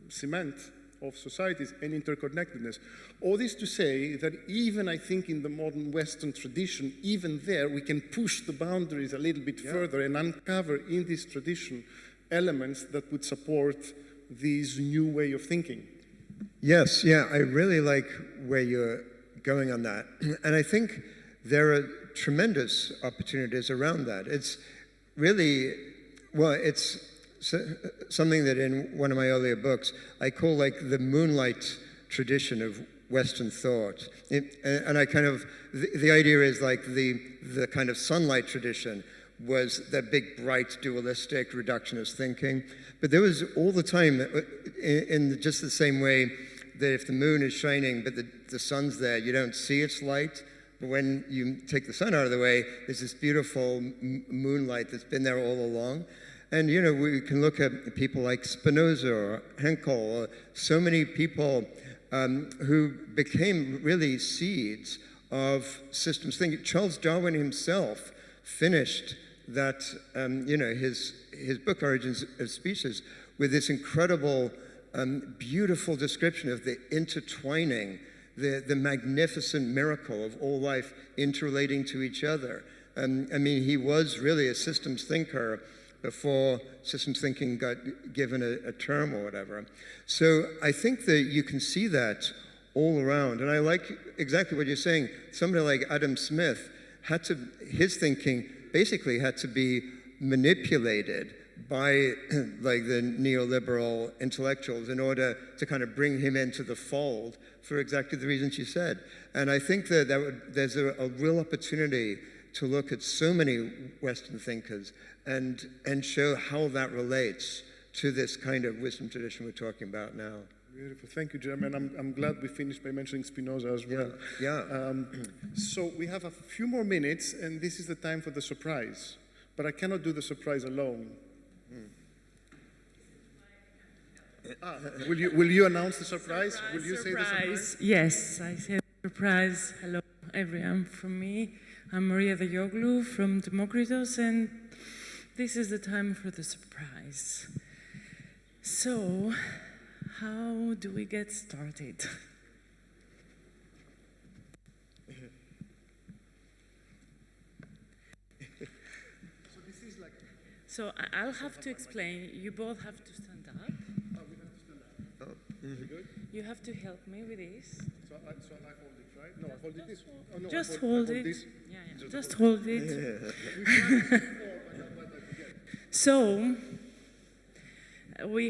cement of societies and interconnectedness. All this to say that even, I think, in the modern Western tradition, even there, we can push the boundaries a little bit further and uncover in this tradition elements that would support this new way of thinking. Yes, yeah, I really like where you're going on that. And I think there are tremendous opportunities around that. It's really, well, it's something that in one of my earlier books, I call like the moonlight tradition of Western thought. And I kind of, the idea is like the kind of sunlight tradition was that big, bright, dualistic, reductionist thinking. But there was all the time, in just the same way that if the moon is shining but the sun's there, you don't see its light. But when you take the sun out of the way, there's this beautiful moonlight that's been there all along. And, you know, we can look at people like Spinoza or Henkel, or so many people who became really seeds of systems thinking. Charles Darwin himself finished that, you know, his book, Origins of Species, with this incredible, beautiful description of the intertwining, the magnificent miracle of all life interrelating to each other. I mean, he was really a systems thinker before systems thinking got given a term or whatever. So I think that you can see that all around. And I like exactly what you're saying. Somebody like Adam Smith his thinking basically had to be manipulated by like the neoliberal intellectuals in order to kind of bring him into the fold for exactly the reasons you said. And I think that there's a real opportunity to look at so many Western thinkers and show how that relates to this kind of wisdom tradition we're talking about now. Beautiful. Thank you, Jeremy. And I'm glad we finished by mentioning Spinoza as well. Yeah. So we have a few more minutes, and this is the time for the surprise. But I cannot do the surprise alone. Will you announce the surprise? Will you say the surprise? Yes, I say the surprise. Hello, everyone, from me. I'm Maria Deyoglu from Democritus, and this is the time for the surprise. So, how do we get started? So I'll have to explain. You both have to stand up. Oh, we have to stand up. Oh, Good. You have to help me with this. So I hold it, right? No, I hold it this. Oh, no, Just I hold hold it. this. Yeah. Just hold it. Yeah. So, we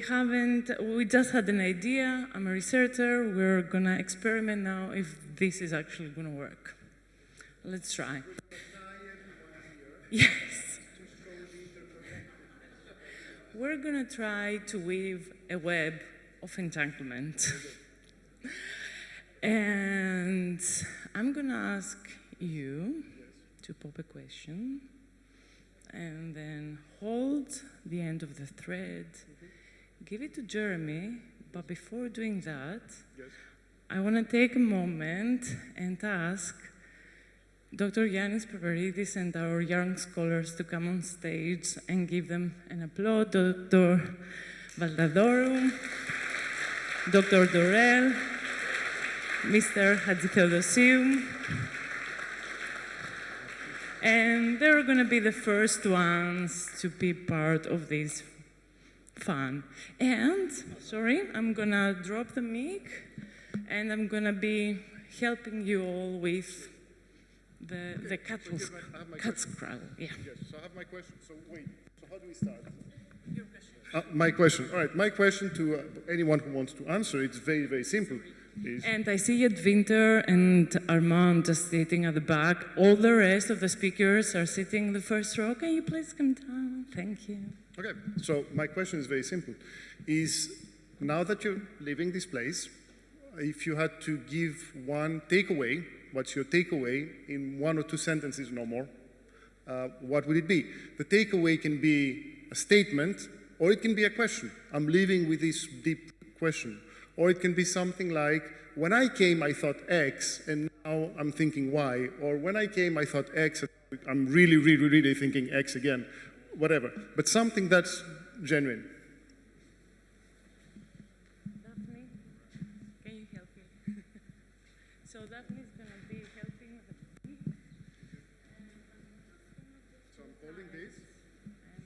just had an idea. I'm a researcher. We're gonna experiment now if this is actually gonna work. Let's try. Yes. We're gonna try to weave a web of entanglement. And I'm gonna ask you to pop a question and then hold the end of the thread, give it to Jeremy, but before doing that, I want to take a moment and ask Dr. Nicolas Prevelakis and our young scholars to come on stage and give them an applause. Dr. Valdadoru, Dr. Dorel, Mr. Hadjitheodosiou. And they're going to be the first ones to be part of this fun. And, sorry, I'm going to drop the mic, and I'm going to be helping you all with the cat's crowd. Yeah. Yes, so I have my question. So wait, so how do we start? Your question. My question. All right, my question to anyone who wants to answer, it's very, very simple. And I see Edvinter and Armand just sitting at the back. All the rest of the speakers are sitting in the first row. Can you please come down? Thank you. Okay, so my question is very simple. Is now that you're leaving this place, if you had to give one takeaway, what's your takeaway in 1 or 2 sentences, no more, what would it be? The takeaway can be a statement, or it can be a question. I'm leaving with this deep question. Or it can be something like, when I came, I thought X, and now I'm thinking Y. Or when I came, I thought X, and I'm really, really, really thinking X again. Whatever. But something that's genuine. Daphne, can you help me? So Daphne's going to be helping with the mic. So I'm holding this. And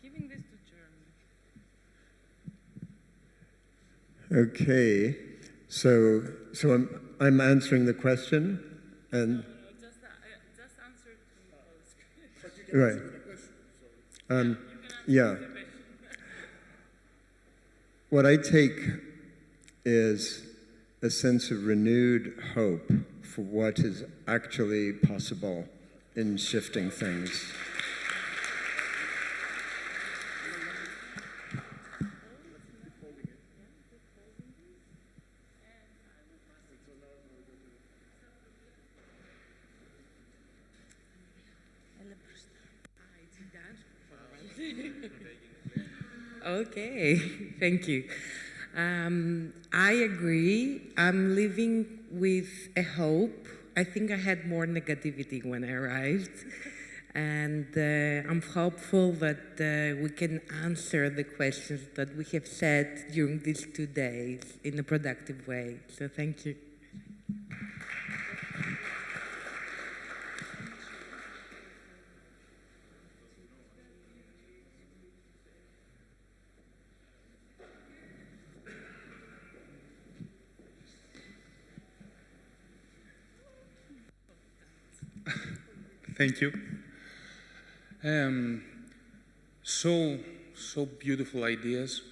giving this to Jeremy. okay. So I'm answering the question, and No, just answer to Nicolas. right. Yeah. What I take is a sense of renewed hope for what is actually possible in shifting things. Okay, thank you. I agree. I'm living with a hope. I think I had more negativity when I arrived. And I'm hopeful that we can answer the questions that we have said during these 2 days in a productive way. So thank you. Thank you. So beautiful ideas.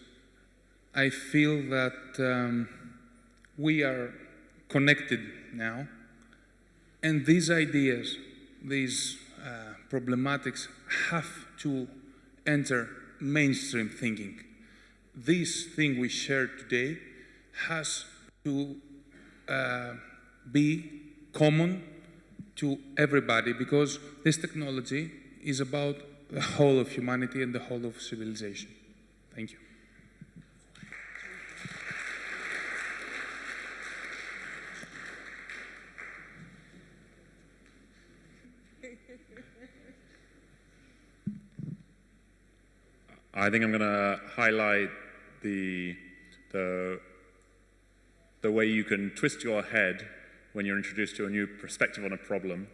I feel that we are connected now, and these ideas, these problematics have to enter mainstream thinking. This thing we shared today has to be common to everybody, because this technology is about the whole of humanity and the whole of civilization. Thank you. I think I'm going to highlight the way you can twist your head when you're introduced to a new perspective on a problem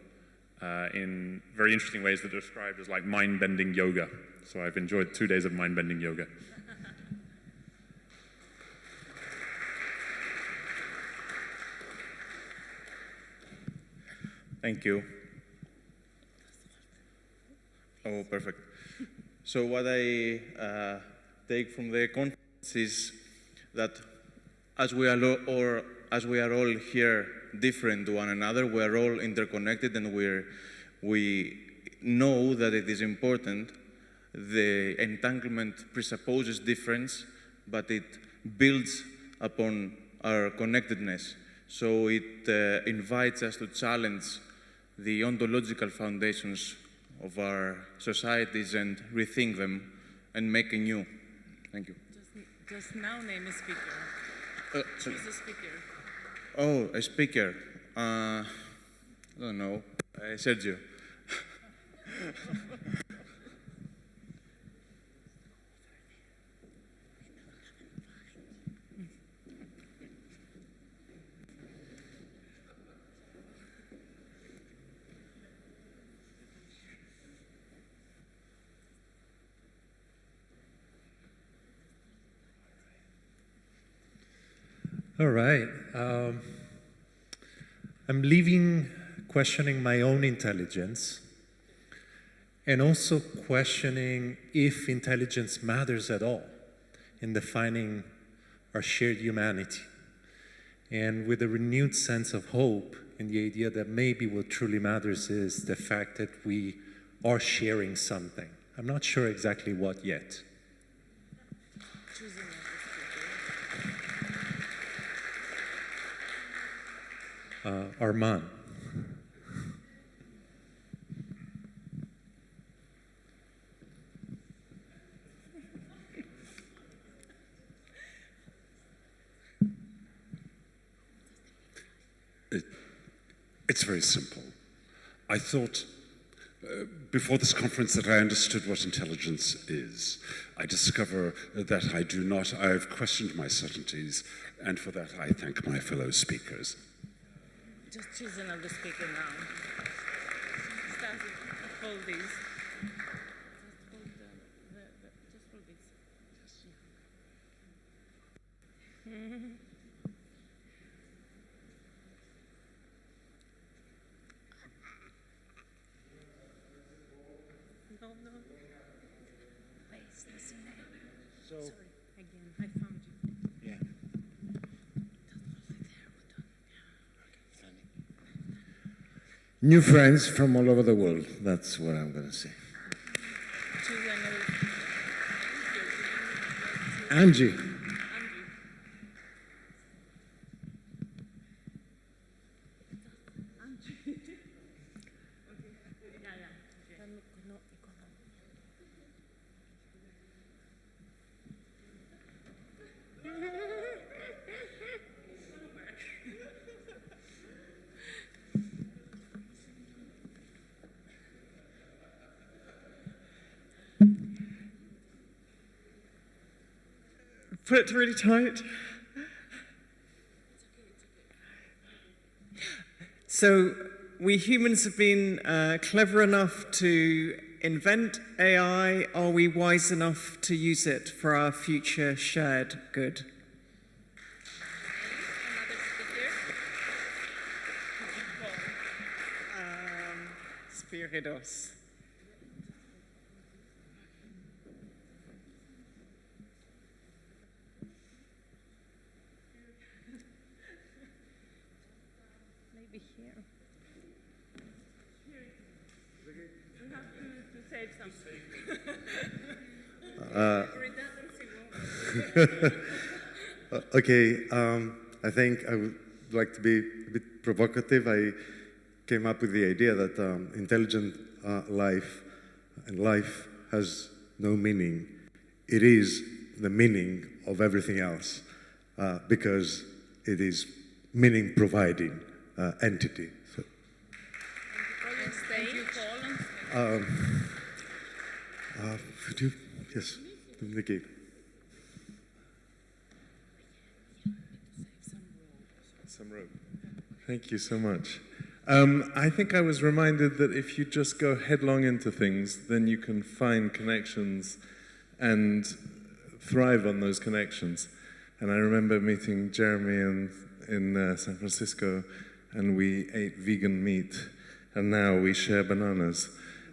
in very interesting ways that are described as like mind-bending yoga. So I've enjoyed 2 days of mind-bending yoga. Thank you. Oh, perfect. So what I take from the conference is that as we are all here different to one another, we are all interconnected, and we know that it is important. The entanglement presupposes difference, but it builds upon our connectedness. So it invites us to challenge the ontological foundations of our societies and rethink them and make anew. Thank you. Just now name a speaker. Choose a speaker. Oh, a speaker. I don't know. Sergio. All right. I'm leaving questioning my own intelligence and also questioning if intelligence matters at all in defining our shared humanity. And with a renewed sense of hope in the idea that maybe what truly matters is the fact that we are sharing something. I'm not sure exactly what yet. Armand. It's very simple. I thought before this conference that I understood what intelligence is. I discover that I do not. I have questioned my certainties, and for that I thank my fellow speakers. Just choose another speaker now. Start with hold these. Just hold just hold these. Yes. No. Please listen. So, sorry, again, I found you. yeah. New friends from all over the world. That's what I'm going to say. Angie. Put it really tight. So we humans have been clever enough to invent AI. Are we wise enough to use it for our future shared good? Spiridos. Maybe here. We have to save something. Okay, I think I would like to be a bit provocative. I came up with the idea that intelligent life and life has no meaning. It is the meaning of everything else because it is meaning-providing entity. So, could you, yes, Nikki. Some room. Thank you so much. I think I was reminded that if you just go headlong into things, then you can find connections and thrive on those connections. And I remember meeting Jeremy in San Francisco, and we ate vegan meat, and now we share bananas.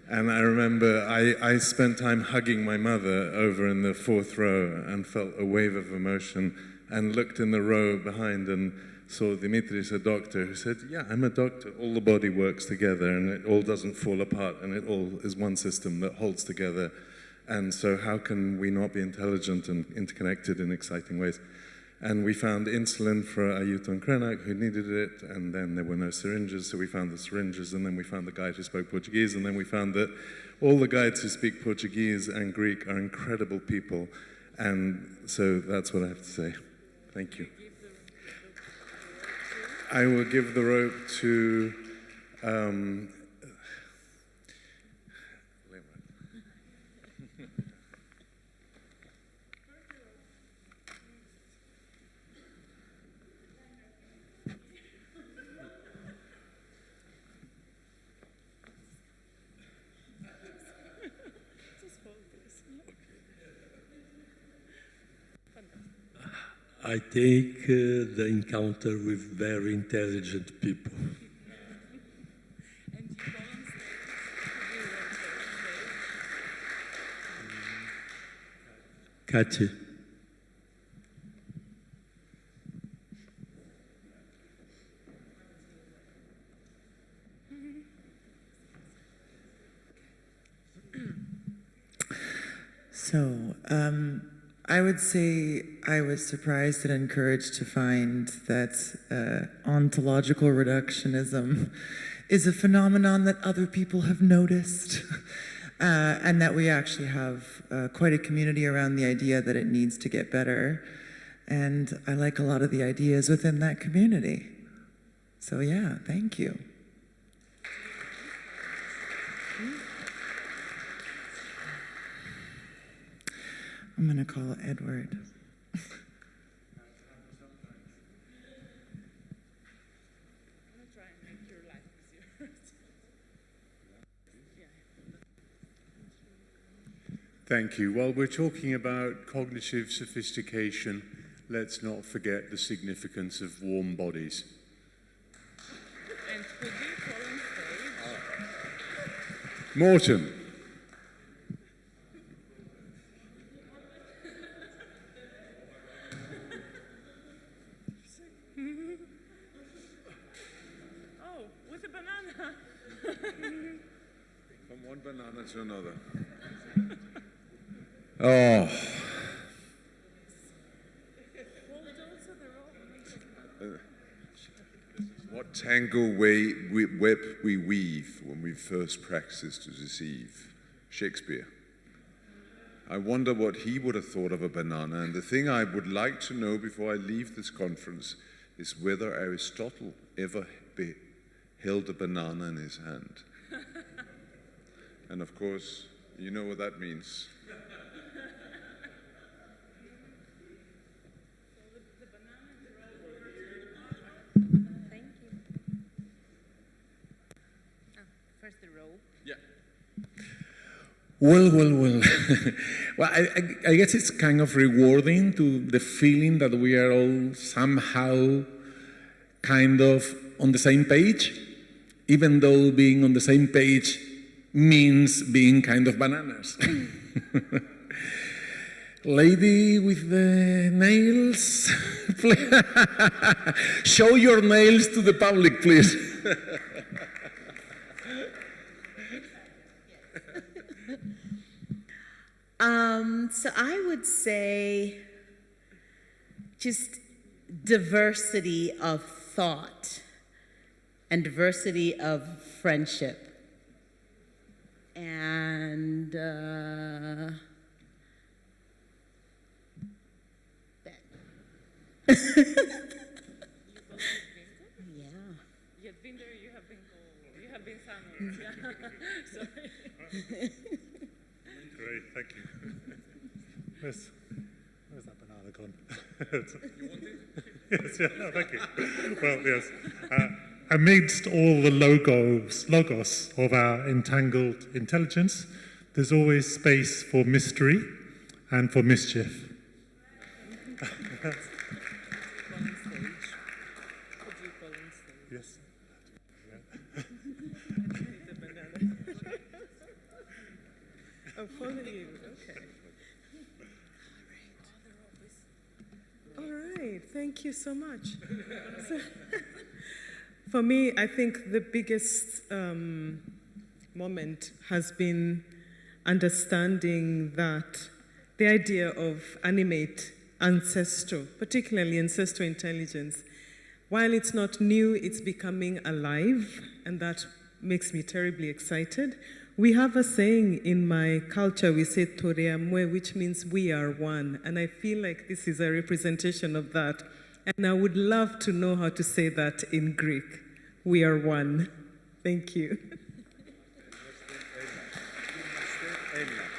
And I remember I spent time hugging my mother over in the 4th row and felt a wave of emotion and looked in the row behind and saw Dimitris, a doctor, who said, yeah, I'm a doctor. All the body works together and it all doesn't fall apart and it all is one system that holds together. And so how can we not be intelligent and interconnected in exciting ways? And we found insulin for Ailton Krenak, who needed it, and then there were no syringes, so we found the syringes, and then we found the guide who spoke Portuguese, and then we found that all the guides who speak Portuguese and Greek are incredible people, and so that's what I have to say. Thank you. I will give the rope to I take the encounter with very intelligent people. Katy. So, I would say I was surprised and encouraged to find that ontological reductionism is a phenomenon that other people have noticed, and that we actually have quite a community around the idea that it needs to get better. And I like a lot of the ideas within that community. So yeah, thank you. I'm going to call Edward. Thank you. While we're talking about cognitive sophistication, let's not forget the significance of warm bodies. And could you call on stage? Morton. Oh, with a banana. From one banana to another. Oh. What tangle web we weave when we first practice to deceive. Shakespeare. I wonder what he would have thought of a banana, and the thing I would like to know before I leave this conference is whether Aristotle ever held a banana in his hand. And of course, you know what that means. First the row. Yeah. Well. Well, I guess it's kind of rewarding to the feeling that we are all somehow kind of on the same page, even though being on the same page means being kind of bananas. Lady with the nails, show your nails to the public, please. So I would say just diversity of thought and diversity of friendship. And You have been there, you have been somewhere. Yeah. Sorry. Great, thank you. Where's that banana gone? You want it? Yes, yeah, no, thank you. Well, yes. amidst all the logos of our entangled intelligence, there's always space for mystery and for mischief. Yes. I'll follow you. Okay. All right. Thank you so much. So, for me, I think the biggest moment has been understanding that the idea of animate, ancestral, particularly ancestral intelligence, while it's not new, it's becoming alive, and that makes me terribly excited. We have a saying in my culture, we say Toreamwe, which means we are one, and I feel like this is a representation of that, and I would love to know how to say that in Greek. We are one. Thank you.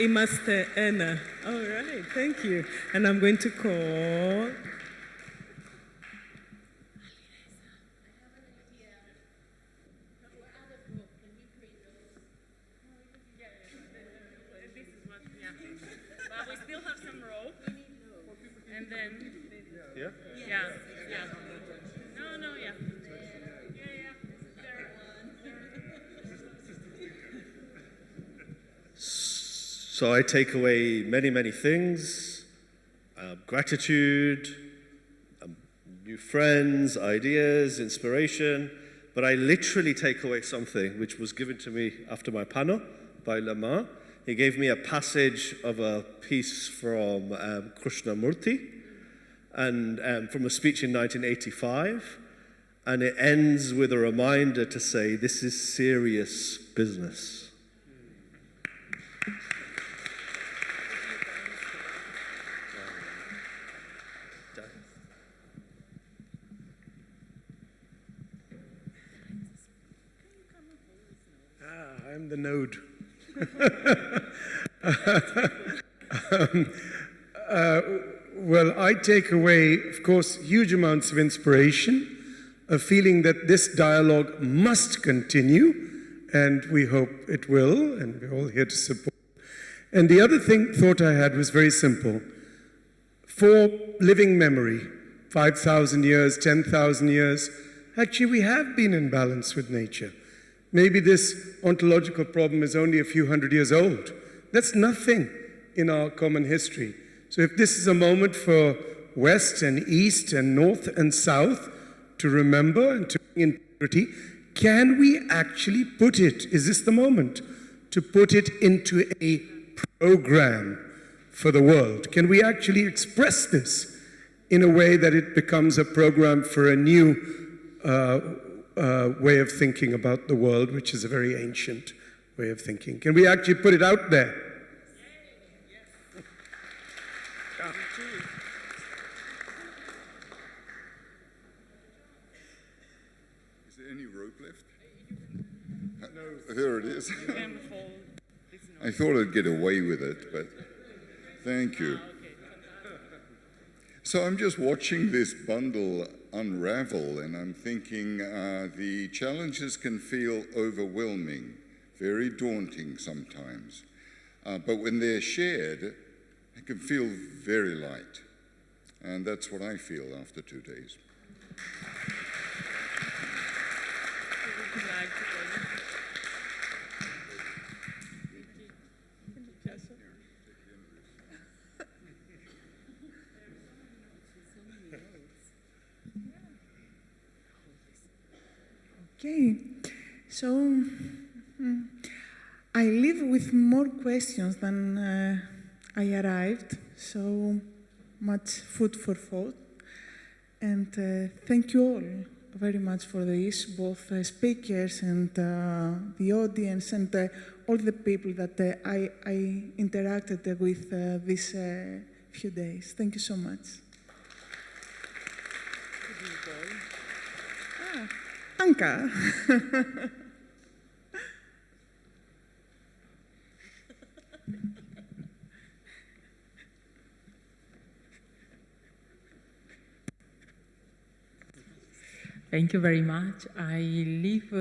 Imaste ena. All right, thank you. And I'm going to call. But we still have some rope. And then. Yeah? Yeah. No, yeah. So I take away many, many things, gratitude, new friends, ideas, inspiration, but I literally take away something which was given to me after my panel by Lama. He gave me a passage of a piece from Krishnamurti and from a speech in 1985, and it ends with a reminder to say, this is serious business. I'm the node. Well, I take away, of course, huge amounts of inspiration, a feeling that this dialogue must continue, and we hope it will, and we're all here to support. And the other thought I had was very simple. For living memory, 5,000 years, 10,000 years, actually we have been in balance with nature. Maybe this ontological problem is only a few hundred years old. That's nothing in our common history. So if this is a moment for West and East and North and South to remember and to bring integrity, can we actually put it, is this the moment, to put it into a program for the world? Can we actually express this in a way that it becomes a program for a new way of thinking about the world, which is a very ancient way of thinking? Can we actually put it out there? Is there any rope left? No. There it is. I thought I'd get away with it, but thank you. So I'm just watching this bundle unravel, and I'm thinking the challenges can feel overwhelming, very daunting sometimes. But when they're shared, they can feel very light. And that's what I feel after 2 days. Okay, so I leave with more questions than I arrived, so much food for thought. And thank you all very much for this, both speakers and the audience and all the people that I interacted with these few days. Thank you so much. Anka. Thank you very much. I leave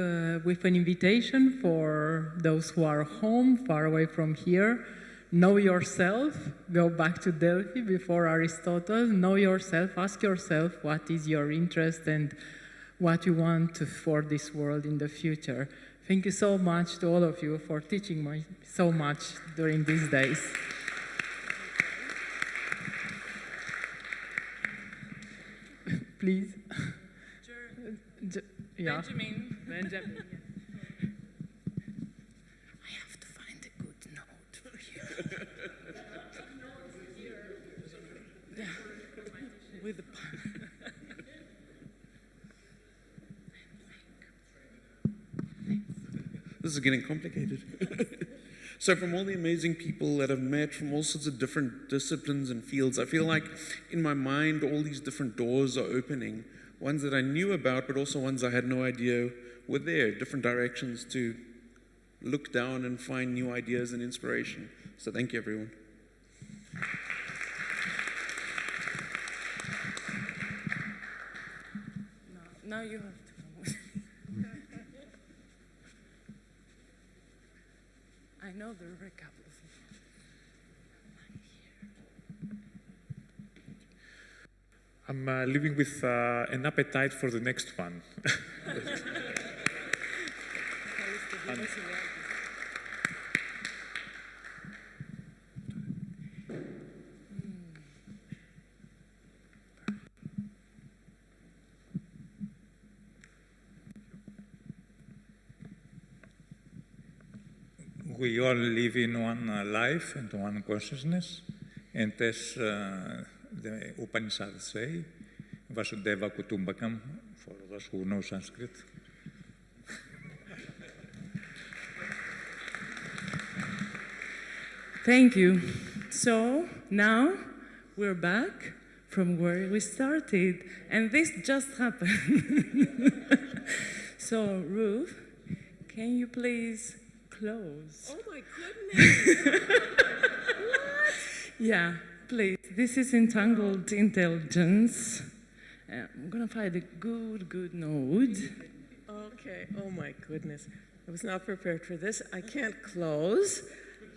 with an invitation for those who are home, far away from here. Know yourself. Go back to Delphi before Aristotle. Know yourself. Ask yourself what is your interest and what you want for this world in the future. Thank you so much to all of you for teaching me so much during these days. Please. Yeah. Benjamin. I have to find a good note for you. Yeah. With the This is getting complicated. So from all the amazing people that I've met from all sorts of different disciplines and fields, I feel like in my mind all these different doors are opening, ones that I knew about, but also ones I had no idea were there, different directions to look down and find new ideas and inspiration. So thank you, everyone. Now you have to. I know there are a couple of you. I'm living with an appetite for the next one. We all live in one life and one consciousness, and as the Upanishads say, Vasudeva Kutumbakam, for those who know Sanskrit. Thank you. So now we're back from where we started, and this just happened. So Ruth, can you please close? Oh my goodness! What? Yeah, please. This is Entangled Intelligence. I'm gonna find a good node. Okay, oh my goodness. I was not prepared for this. I can't close.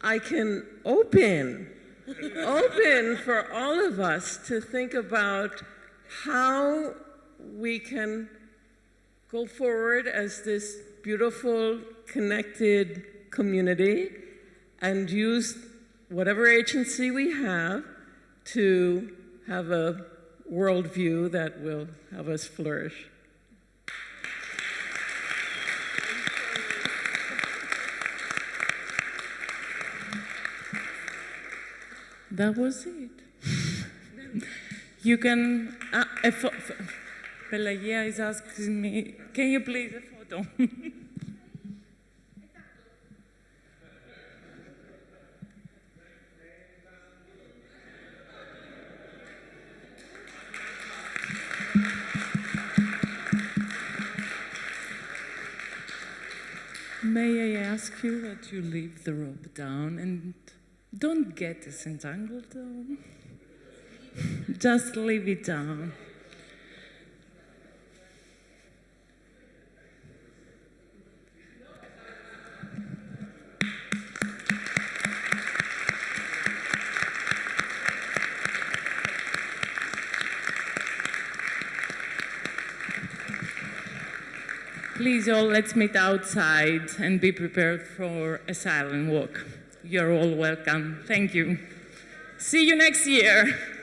I can open. Open for all of us to think about how we can go forward as this beautiful, connected community and use whatever agency we have to have a worldview that will have us flourish. That was it. You can, Pelagia is asking me, can you please a photo? May I ask you that you leave the rope down and don't get disentangled though. Just leave it down. Please all, let's meet outside and be prepared for a silent walk. You're all welcome. Thank you. See you next year.